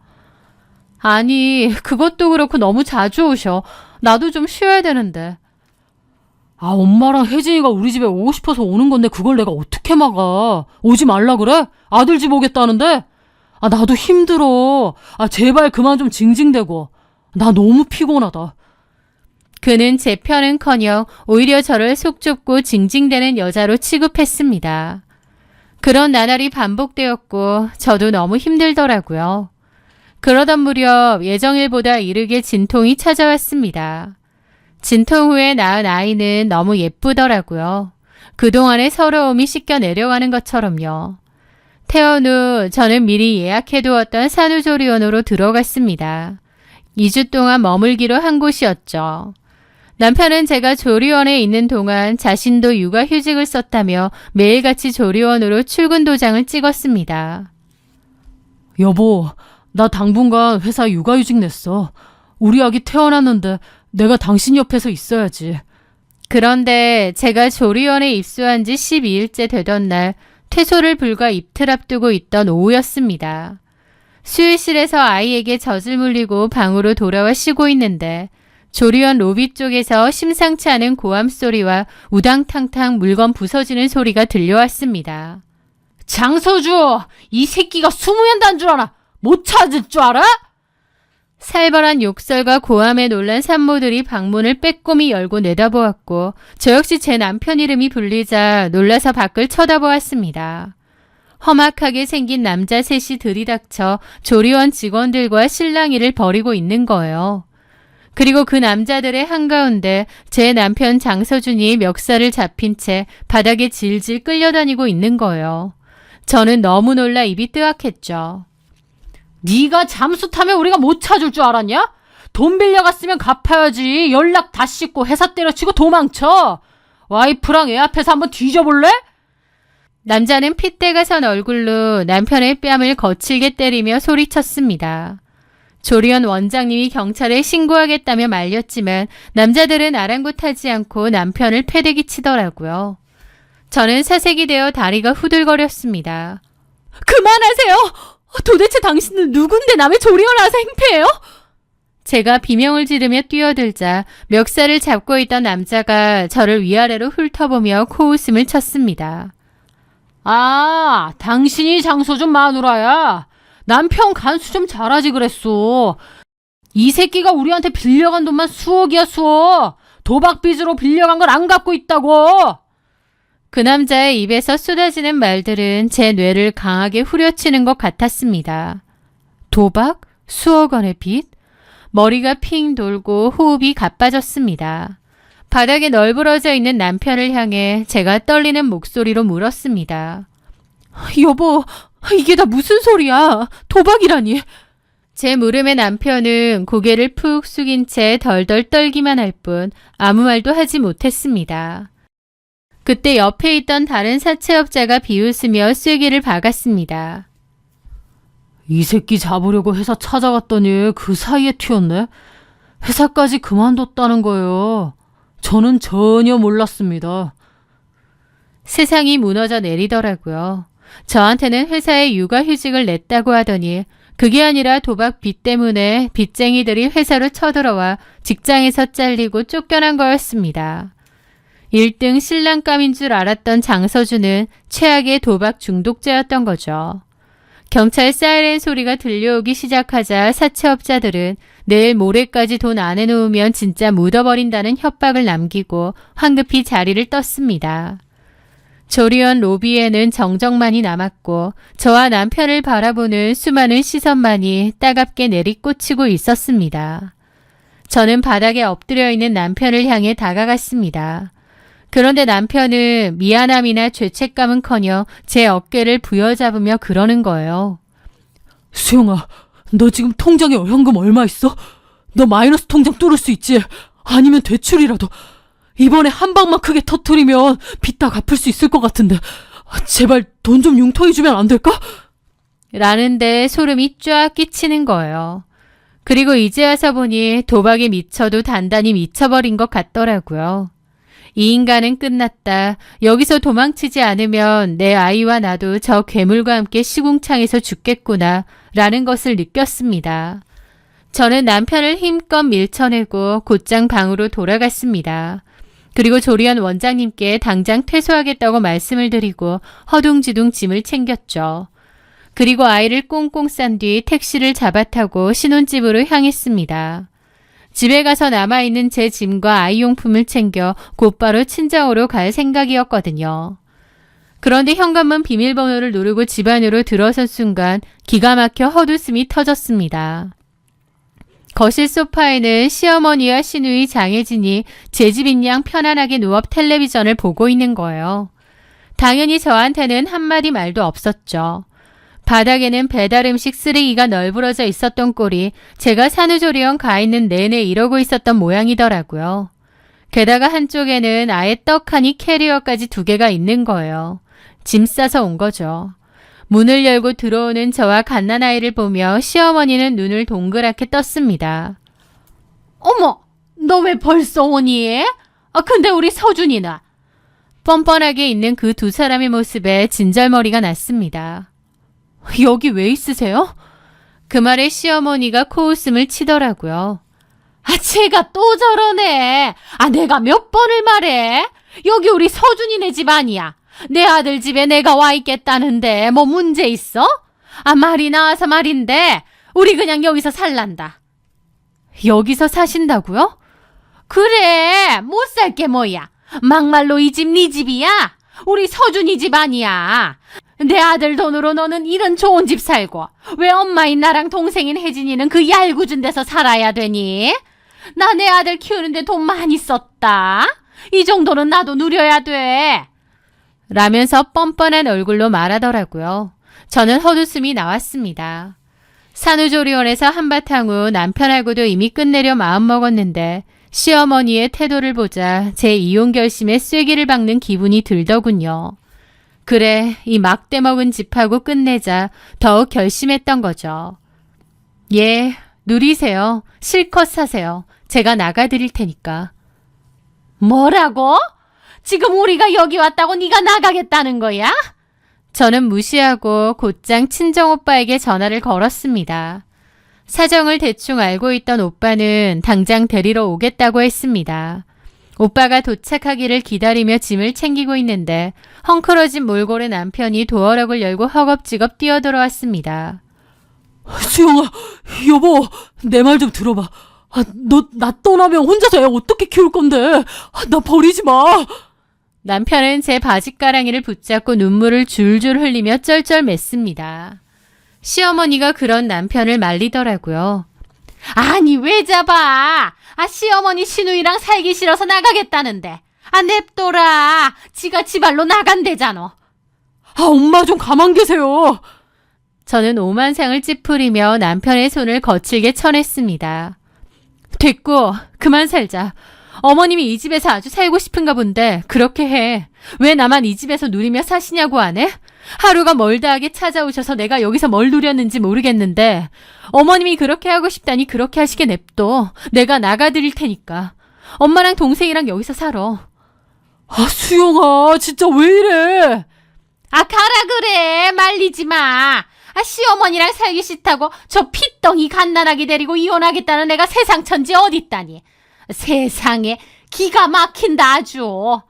아니, 그것도 그렇고 너무 자주 오셔. 나도 좀 쉬어야 되는데. 아, 엄마랑 혜진이가 우리 집에 오고 싶어서 오는 건데 그걸 내가 어떻게 막아? 오지 말라 그래? 아들 집 오겠다는데? 아, 나도 힘들어. 아, 제발 그만 좀 징징대고. 나 너무 피곤하다. 그는 제 편은커녕 오히려 저를 속 좁고 징징대는 여자로 취급했습니다. 그런 나날이 반복되었고 저도 너무 힘들더라고요. 그러던 무렵 예정일보다 이르게 진통이 찾아왔습니다. 진통 후에 낳은 아이는 너무 예쁘더라고요. 그동안의 서러움이 씻겨 내려가는 것처럼요. 퇴원 후 저는 미리 예약해두었던 산후조리원으로 들어갔습니다. 2주 동안 머물기로 한 곳이었죠. 남편은 제가 조리원에 있는 동안 자신도 육아휴직을 썼다며 매일같이 조리원으로 출근 도장을 찍었습니다. 여보, 나 당분간 회사 육아휴직 냈어. 우리 아기 태어났는데 내가 당신 옆에서 있어야지. 그런데 제가 조리원에 입소한 지 12일째 되던 날 퇴소를 불과 이틀 앞두고 있던 오후였습니다. 수유실에서 아이에게 젖을 물리고 방으로 돌아와 쉬고 있는데 조리원 로비 쪽에서 심상치 않은 고함 소리와 우당탕탕 물건 부서지는 소리가 들려왔습니다. 장서주, 이 새끼가 20년단 줄 알아? 못 찾을 줄 알아? 살벌한 욕설과 고함에 놀란 산모들이 방문을 빼꼼히 열고 내다보았고 저 역시 제 남편 이름이 불리자 놀라서 밖을 쳐다보았습니다. 험악하게 생긴 남자 셋이 들이닥쳐 조리원 직원들과 실랑이를 벌이고 있는 거예요. 그리고 그 남자들의 한가운데 제 남편 장서준이 멱살을 잡힌 채 바닥에 질질 끌려다니고 있는 거예요. 저는 너무 놀라 입이 뜨악했죠. 네가 잠수 타면 우리가 못 찾을 줄 알았냐? 돈 빌려갔으면 갚아야지. 연락 다 씻고 회사 때려치고 도망쳐. 와이프랑 애 앞에서 한번 뒤져볼래? 남자는 핏대가 선 얼굴로 남편의 뺨을 거칠게 때리며 소리쳤습니다. 조리원 원장님이 경찰에 신고하겠다며 말렸지만 남자들은 아랑곳하지 않고 남편을 패대기 치더라고요. 저는 사색이 되어 다리가 후들거렸습니다. 그만하세요. 도대체 당신은 누군데 남의 조리원 와서 행패해요? 제가 비명을 지르며 뛰어들자 멱살을 잡고 있던 남자가 저를 위아래로 훑어보며 코웃음을 쳤습니다. 아, 당신이 장소준 마누라야. 남편 간수 좀 잘하지 그랬어. 이 새끼가 우리한테 빌려간 돈만 수억이야 수억. 도박 빚으로 빌려간 걸 안 갚고 있다고. 그 남자의 입에서 쏟아지는 말들은 제 뇌를 강하게 후려치는 것 같았습니다. 도박? 수억 원의 빚? 머리가 핑 돌고 호흡이 가빠졌습니다. 바닥에 널브러져 있는 남편을 향해 제가 떨리는 목소리로 물었습니다. 여보, 이게 다 무슨 소리야? 도박이라니. 제 물음에 남편은 고개를 푹 숙인 채 덜덜 떨기만 할 뿐 아무 말도 하지 못했습니다. 그때 옆에 있던 다른 사채업자가 비웃으며 쐐기를 박았습니다. 이 새끼 잡으려고 회사 찾아갔더니 그 사이에 튀었네. 회사까지 그만뒀다는 거예요. 저는 전혀 몰랐습니다. 세상이 무너져 내리더라고요. 저한테는 회사에 육아휴직을 냈다고 하더니 그게 아니라 도박 빚 때문에 빚쟁이들이 회사로 쳐들어와 직장에서 잘리고 쫓겨난 거였습니다. 1등 신랑감인 줄 알았던 장서준은 최악의 도박 중독자였던 거죠. 경찰 사이렌 소리가 들려오기 시작하자 사채업자들은 내일 모레까지 돈 안 해놓으면 진짜 묻어버린다는 협박을 남기고 황급히 자리를 떴습니다. 조리원 로비에는 정적만이 남았고 저와 남편을 바라보는 수많은 시선만이 따갑게 내리꽂히고 있었습니다. 저는 바닥에 엎드려 있는 남편을 향해 다가갔습니다. 그런데 남편은 미안함이나 죄책감은커녕 제 어깨를 부여잡으며 그러는 거예요. 수영아, 너 지금 통장에 현금 얼마 있어? 너 마이너스 통장 뚫을 수 있지? 아니면 대출이라도. 이번에 한 방만 크게 터트리면 빚 다 갚을 수 있을 것 같은데. 제발 돈 좀 융통해 주면 안 될까? 라는데 소름이 쫙 끼치는 거예요. 그리고 이제 와서 보니 도박에 미쳐도 단단히 미쳐버린 것 같더라고요. 이 인간은 끝났다. 여기서 도망치지 않으면 내 아이와 나도 저 괴물과 함께 시궁창에서 죽겠구나 라는 것을 느꼈습니다. 저는 남편을 힘껏 밀쳐내고 곧장 방으로 돌아갔습니다. 그리고 조리원 원장님께 당장 퇴소하겠다고 말씀을 드리고 허둥지둥 짐을 챙겼죠. 그리고 아이를 꽁꽁 싼 뒤 택시를 잡아타고 신혼집으로 향했습니다. 집에 가서 남아있는 제 짐과 아이용품을 챙겨 곧바로 친정으로 갈 생각이었거든요. 그런데 현관문 비밀번호를 누르고 집 안으로 들어선 순간 기가 막혀 헛웃음이 터졌습니다. 거실 소파에는 시어머니와 시누이 장혜진이 제 집인 양 편안하게 누워 텔레비전을 보고 있는 거예요. 당연히 저한테는 한마디 말도 없었죠. 바닥에는 배달 음식 쓰레기가 널브러져 있었던 꼴이 제가 산후조리원 가 있는 내내 이러고 있었던 모양이더라고요. 게다가 한쪽에는 아예 떡하니 캐리어까지 2개가 있는 거예요. 짐 싸서 온 거죠. 문을 열고 들어오는 저와 갓난아이를 보며 시어머니는 눈을 동그랗게 떴습니다. 어머, 너 왜 벌써 오니? 근데 우리 서준이는? 뻔뻔하게 있는 그 2 사람의 모습에 진절머리가 났습니다. 여기 왜 있으세요? 그 말에 시어머니가 코웃음을 치더라고요. 쟤가 또 저러네. 내가 몇 번을 말해. 여기 우리 서준이네 집 아니야. 내 아들 집에 내가 와 있겠다는데 뭐 문제 있어? 말이 나와서 말인데 우리 그냥 여기서 살란다. 여기서 사신다고요? 그래, 못 살 게 뭐야. 막말로 이 집 네 집이야? 우리 서준이 집 아니야. 내 아들 돈으로 너는 이런 좋은 집 살고 왜 엄마인 나랑 동생인 혜진이는 그 얄궂은 데서 살아야 되니? 나 내 아들 키우는데 돈 많이 썼다. 이 정도는 나도 누려야 돼. 라면서 뻔뻔한 얼굴로 말하더라고요. 저는 헛웃음이 나왔습니다. 산후조리원에서 한바탕 후 남편하고도 이미 끝내려 마음먹었는데 시어머니의 태도를 보자 제 이혼 결심에 쐐기를 박는 기분이 들더군요. 그래, 이 막대 먹은 집하고 끝내자 더욱 결심했던 거죠. 예, 누리세요. 실컷 사세요. 제가 나가드릴 테니까. 뭐라고? 지금 우리가 여기 왔다고 네가 나가겠다는 거야? 저는 무시하고 곧장 친정오빠에게 전화를 걸었습니다. 사정을 대충 알고 있던 오빠는 당장 데리러 오겠다고 했습니다. 오빠가 도착하기를 기다리며 짐을 챙기고 있는데 헝클어진 몰골의 남편이 도어락을 열고 허겁지겁 뛰어들어왔습니다. 수영아, 여보, 내 말 좀 들어봐. 너 나 떠나면 혼자서 애 어떻게 키울 건데? 나 버리지 마. 남편은 제 바지가랑이를 붙잡고 눈물을 줄줄 흘리며 쩔쩔맸습니다. 시어머니가 그런 남편을 말리더라고요. 아니 왜 잡아? 시어머니 시누이랑 살기 싫어서 나가겠다는데. 냅둬라. 지가 지발로 나간대잖아. 엄마 좀 가만 계세요. 저는 오만상을 찌푸리며 남편의 손을 거칠게 쳐냈습니다. 됐고 그만 살자. 어머님이 이 집에서 아주 살고 싶은가 본데 그렇게 해. 왜 나만 이 집에서 누리며 사시냐고 안 해? 하루가 멀다하게 찾아오셔서 내가 여기서 뭘 누렸는지 모르겠는데 어머님이 그렇게 하고 싶다니 그렇게 하시게 냅둬. 내가 나가드릴 테니까. 엄마랑 동생이랑 여기서 살아. 수영아, 진짜 왜 이래? 가라 그래. 말리지 마. 시어머니랑 살기 싫다고 저 핏덩이 갓난아기 데리고 이혼하겠다는 애가 세상 천지 어딨다니. 세상에 기가 막힌다 아주.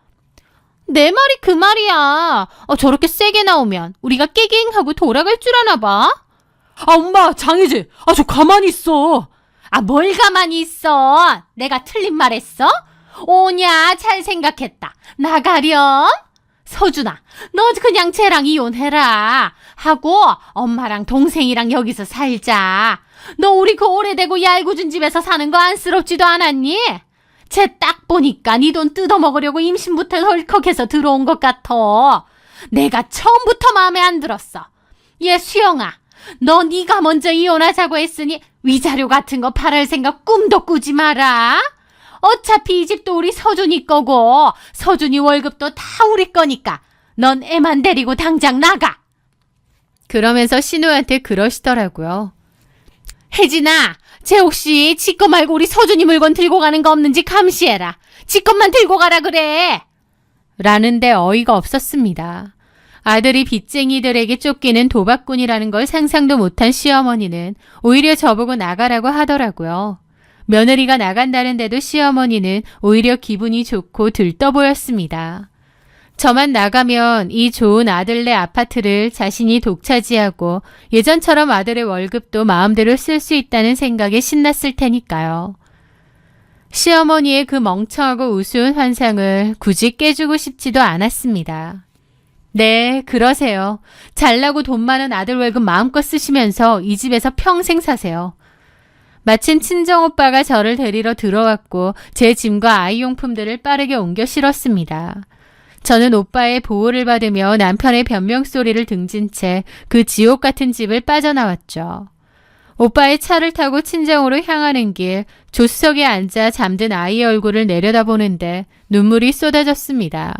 내 말이 그 말이야. 저렇게 세게 나오면 우리가 깨갱하고 돌아갈 줄 아나 봐. 엄마, 장이지. 저 가만히 있어. 뭘 가만히 있어. 내가 틀린 말 했어? 오냐, 잘 생각했다. 나가렴. 서준아, 너 그냥 쟤랑 이혼해라. 하고 엄마랑 동생이랑 여기서 살자. 너 우리 그 오래되고 얄궂은 집에서 사는 거 안쓰럽지도 않았니? 쟤 딱 딱 보니까 네 돈 뜯어먹으려고 임신부터 덜컥해서 들어온 것 같아. 내가 처음부터 마음에 안 들었어. 얘 수영아, 너 네가 먼저 이혼하자고 했으니 위자료 같은 거 팔을 생각 꿈도 꾸지 마라. 어차피 이 집도 우리 서준이 거고 서준이 월급도 다 우리 거니까 넌 애만 데리고 당장 나가. 그러면서 신우한테 그러시더라고요. 혜진아, 쟤 혹시 지 거 말고 우리 서준이 물건 들고 가는 거 없는지 감시해라. 지 것만 들고 가라 그래. 라는데 어이가 없었습니다. 아들이 빚쟁이들에게 쫓기는 도박꾼이라는 걸 상상도 못한 시어머니는 오히려 저보고 나가라고 하더라고요. 며느리가 나간다는데도 시어머니는 오히려 기분이 좋고 들떠 보였습니다. 저만 나가면 이 좋은 아들네 아파트를 자신이 독차지하고 예전처럼 아들의 월급도 마음대로 쓸 수 있다는 생각에 신났을 테니까요. 시어머니의 그 멍청하고 우스운 환상을 굳이 깨주고 싶지도 않았습니다. 네, 그러세요. 잘나고 돈 많은 아들 월급 마음껏 쓰시면서 이 집에서 평생 사세요. 마침 친정오빠가 저를 데리러 들어왔고 제 짐과 아이용품들을 빠르게 옮겨 실었습니다. 저는 오빠의 보호를 받으며 남편의 변명소리를 등진 채 그 지옥 같은 집을 빠져나왔죠. 오빠의 차를 타고 친정으로 향하는 길 조수석에 앉아 잠든 아이의 얼굴을 내려다보는데 눈물이 쏟아졌습니다.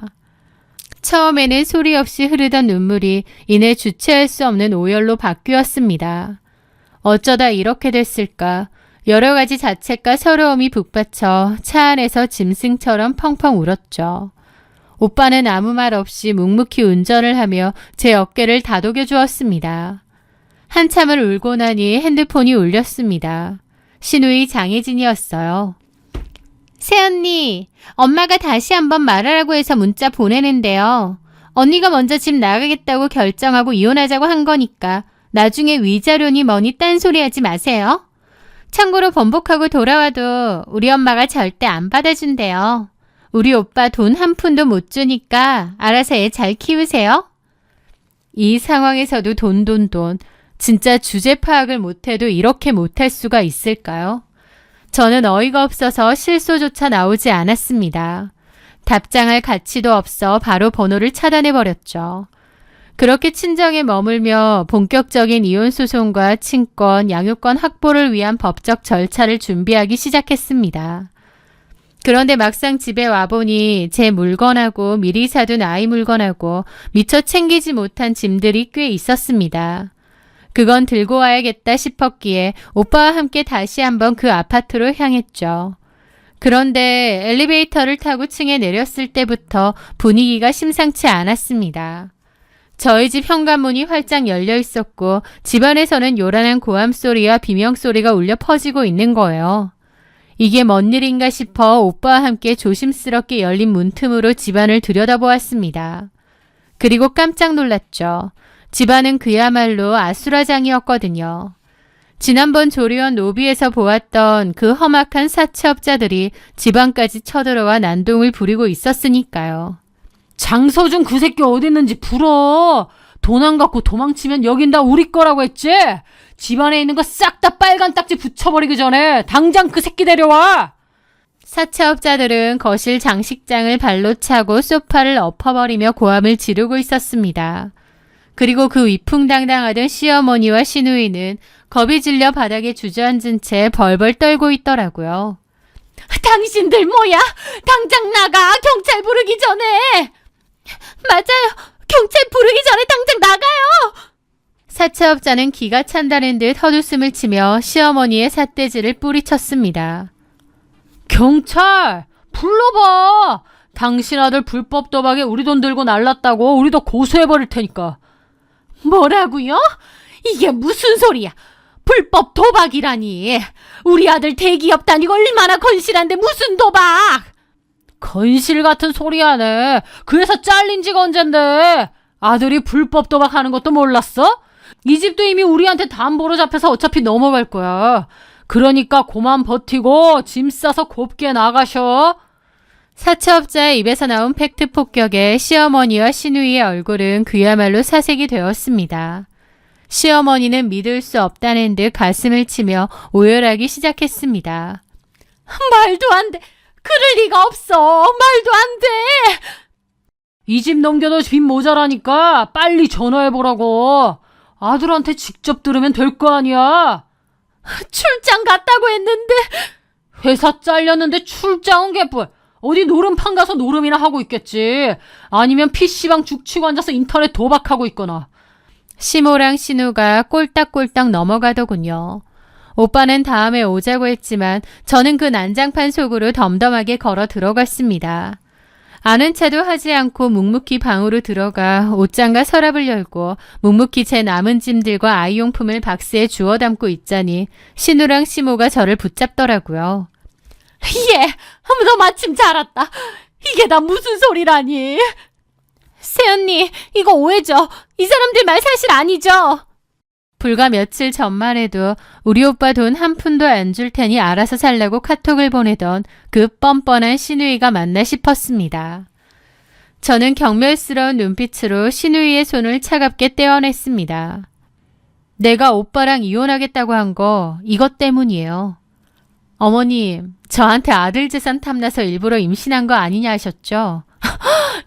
처음에는 소리 없이 흐르던 눈물이 이내 주체할 수 없는 오열로 바뀌었습니다. 어쩌다 이렇게 됐을까? 여러 가지 자책과 서러움이 북받쳐 차 안에서 짐승처럼 펑펑 울었죠. 오빠는 아무 말 없이 묵묵히 운전을 하며 제 어깨를 다독여 주었습니다. 한참을 울고 나니 핸드폰이 울렸습니다. 신우이 장혜진이었어요. 새언니, 엄마가 다시 한번 말하라고 해서 문자 보내는데요. 언니가 먼저 집 나가겠다고 결정하고 이혼하자고 한 거니까 나중에 위자료니 뭐니 딴소리 하지 마세요. 참고로 번복하고 돌아와도 우리 엄마가 절대 안 받아준대요. 우리 오빠 돈 한 푼도 못 주니까 알아서 애 잘 키우세요. 이 상황에서도 돈. 진짜 주제 파악을 못해도 이렇게 못할 수가 있을까요? 저는 어이가 없어서 실소조차 나오지 않았습니다. 답장할 가치도 없어 바로 번호를 차단해버렸죠. 그렇게 친정에 머물며 본격적인 이혼소송과 친권, 양육권 확보를 위한 법적 절차를 준비하기 시작했습니다. 그런데 막상 집에 와보니 제 물건하고 미리 사둔 아이 물건하고 미처 챙기지 못한 짐들이 꽤 있었습니다. 그건 들고 와야겠다 싶었기에 오빠와 함께 다시 한번 그 아파트로 향했죠. 그런데 엘리베이터를 타고 층에 내렸을 때부터 분위기가 심상치 않았습니다. 저희 집 현관문이 활짝 열려 있었고 집안에서는 요란한 고함 소리와 비명 소리가 울려 퍼지고 있는 거예요. 이게 뭔 일인가 싶어 오빠와 함께 조심스럽게 열린 문틈으로 집안을 들여다보았습니다. 그리고 깜짝 놀랐죠. 집안은 그야말로 아수라장이었거든요. 지난번 조리원 로비에서 보았던 그 험악한 사채업자들이 집안까지 쳐들어와 난동을 부리고 있었으니까요. 장서준 그 새끼 어디 있는지 불어. 돈 안 갖고 도망치면 여긴 다 우리 거라고 했지? 집안에 있는 거 싹 다 빨간 딱지 붙여버리기 전에 당장 그 새끼 데려와. 사채업자들은 거실 장식장을 발로 차고 소파를 엎어버리며 고함을 지르고 있었습니다. 그리고 그 위풍당당하던 시어머니와 시누이는 겁이 질려 바닥에 주저앉은 채 벌벌 떨고 있더라고요. 당신들 뭐야? 당장 나가! 경찰 부르기 전에! 맞아요! 경찰 부르기 전에 당장 나가요! 사채업자는 기가 찬다는 듯 헛웃음을 치며 시어머니의 삿대질을 뿌리쳤습니다. 경찰! 불러봐! 당신 아들 불법 도박에 우리 돈 들고 날랐다고 우리도 고소해버릴 테니까. 뭐라고요? 이게 무슨 소리야? 불법 도박이라니. 우리 아들 대기업 다니고 얼마나 건실한데 무슨 도박? 건실 같은 소리 하네. 그 회사 잘린 지가 언젠데. 아들이 불법 도박하는 것도 몰랐어? 이 집도 이미 우리한테 담보로 잡혀서 어차피 넘어갈 거야. 그러니까 고만 버티고 짐 싸서 곱게 나가셔. 사채업자의 입에서 나온 팩트 폭격에 시어머니와 시누이의 얼굴은 그야말로 사색이 되었습니다. 시어머니는 믿을 수 없다는 듯 가슴을 치며 오열하기 시작했습니다. 말도 안 돼. 그럴 리가 없어. 말도 안 돼. 이 집 넘겨도 빚 모자라니까 빨리 전화해보라고. 아들한테 직접 들으면 될 거 아니야. 출장 갔다고 했는데. 회사 잘렸는데 출장은 개뿔. 어디 노름판 가서 노름이나 하고 있겠지. 아니면 PC방 죽치고 앉아서 인터넷 도박하고 있거나. 시모랑 신우가 꼴딱꼴딱 넘어가더군요. 오빠는 다음에 오자고 했지만 저는 그 난장판 속으로 덤덤하게 걸어 들어갔습니다. 아는 체도 하지 않고 묵묵히 방으로 들어가 옷장과 서랍을 열고 묵묵히 제 남은 짐들과 아이용품을 박스에 주워 담고 있자니 신우랑 시모가 저를 붙잡더라고요. 예, 너 마침 잘 왔다. 이게 다 무슨 소리라니. 새언니, 이거 오해죠. 이 사람들 말 사실 아니죠. 불과 며칠 전만 해도 우리 오빠 돈 한 푼도 안 줄 테니 알아서 살라고 카톡을 보내던 그 뻔뻔한 신우이가 맞나 싶었습니다. 저는 경멸스러운 눈빛으로 신우이의 손을 차갑게 떼어냈습니다. 내가 오빠랑 이혼하겠다고 한 거 이것 때문이에요. 어머님, 저한테 아들 재산 탐나서 일부러 임신한 거 아니냐 하셨죠?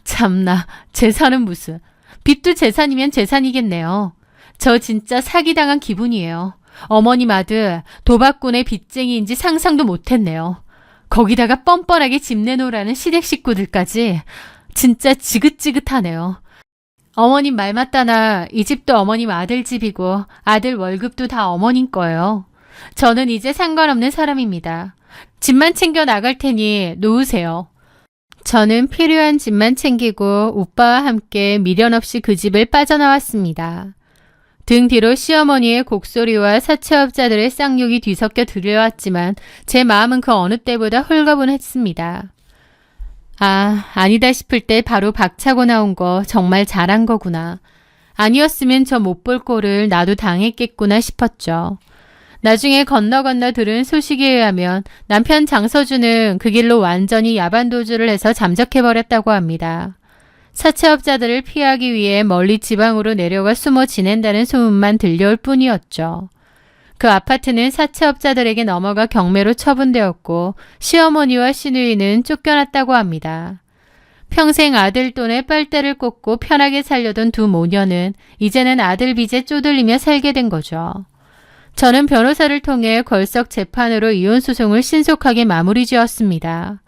참나, 재산은 무슨. 빚도 재산이면 재산이겠네요. 저 진짜 사기당한 기분이에요. 어머님 아들 도박꾼의 빚쟁이인지 상상도 못했네요. 거기다가 뻔뻔하게 집 내놓으라는 시댁 식구들까지. 진짜 지긋지긋하네요. 어머님 말 맞다나 이 집도 어머님 아들 집이고 아들 월급도 다 어머님 거예요. 저는 이제 상관없는 사람입니다. 집만 챙겨 나갈 테니 놓으세요. 저는 필요한 집만 챙기고 오빠와 함께 미련 없이 그 집을 빠져나왔습니다. 등 뒤로 시어머니의 곡소리와 사채업자들의 쌍욕이 뒤섞여 들려왔지만 제 마음은 그 어느 때보다 홀가분했습니다. 아, 아니다 싶을 때 바로 박차고 나온 거 정말 잘한 거구나. 아니었으면 저 못 볼 꼴을 나도 당했겠구나 싶었죠. 나중에 건너 들은 소식에 의하면 남편 장서주는 그 길로 완전히 야반도주를 해서 잠적해버렸다고 합니다. 사채업자들을 피하기 위해 멀리 지방으로 내려가 숨어 지낸다는 소문만 들려올 뿐이었죠. 그 아파트는 사채업자들에게 넘어가 경매로 처분되었고 시어머니와 시누이는 쫓겨났다고 합니다. 평생 아들 돈에 빨대를 꽂고 편하게 살려던 두 모녀는 이제는 아들 빚에 쪼들리며 살게 된 거죠. 저는 변호사를 통해 걸석 재판으로 이혼 소송을 신속하게 마무리 지었습니다.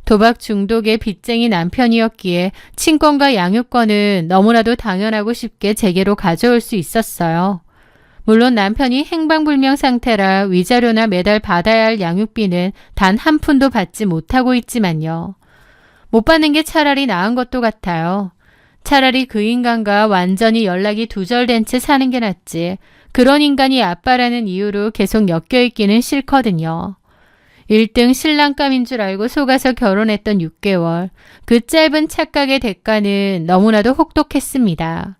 도박 중독의 빚쟁이 남편이었기에 친권과 양육권은 너무나도 당연하고 쉽게 제게로 가져올 수 있었어요. 물론 남편이 행방불명 상태라 위자료나 매달 받아야 할 양육비는 단 한 푼도 받지 못하고 있지만요. 못 받는 게 차라리 나은 것도 같아요. 차라리 그 인간과 완전히 연락이 두절된 채 사는 게 낫지. 그런 인간이 아빠라는 이유로 계속 엮여있기는 싫거든요. 1등 신랑감인 줄 알고 속아서 결혼했던 6개월. 그 짧은 착각의 대가는 너무나도 혹독했습니다.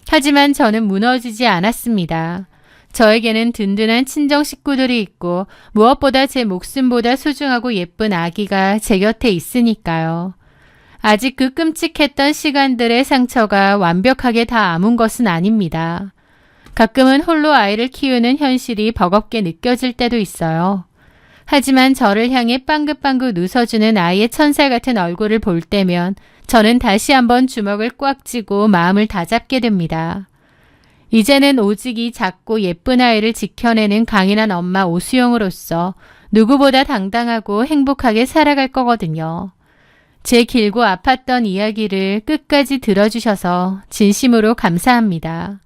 하지만 저는 무너지지 않았습니다. 저에게는 든든한 친정 식구들이 있고 무엇보다 제 목숨보다 소중하고 예쁜 아기가 제 곁에 있으니까요. 아직 그 끔찍했던 시간들의 상처가 완벽하게 다 아문 것은 아닙니다. 가끔은 홀로 아이를 키우는 현실이 버겁게 느껴질 때도 있어요. 하지만 저를 향해 빵긋빵긋 웃어주는 아이의 천사 같은 얼굴을 볼 때면 저는 다시 한번 주먹을 꽉 쥐고 마음을 다잡게 됩니다. 이제는 오직 이 작고 예쁜 아이를 지켜내는 강인한 엄마 오수영으로서 누구보다 당당하고 행복하게 살아갈 거거든요. 제 길고 아팠던 이야기를 끝까지 들어주셔서 진심으로 감사합니다.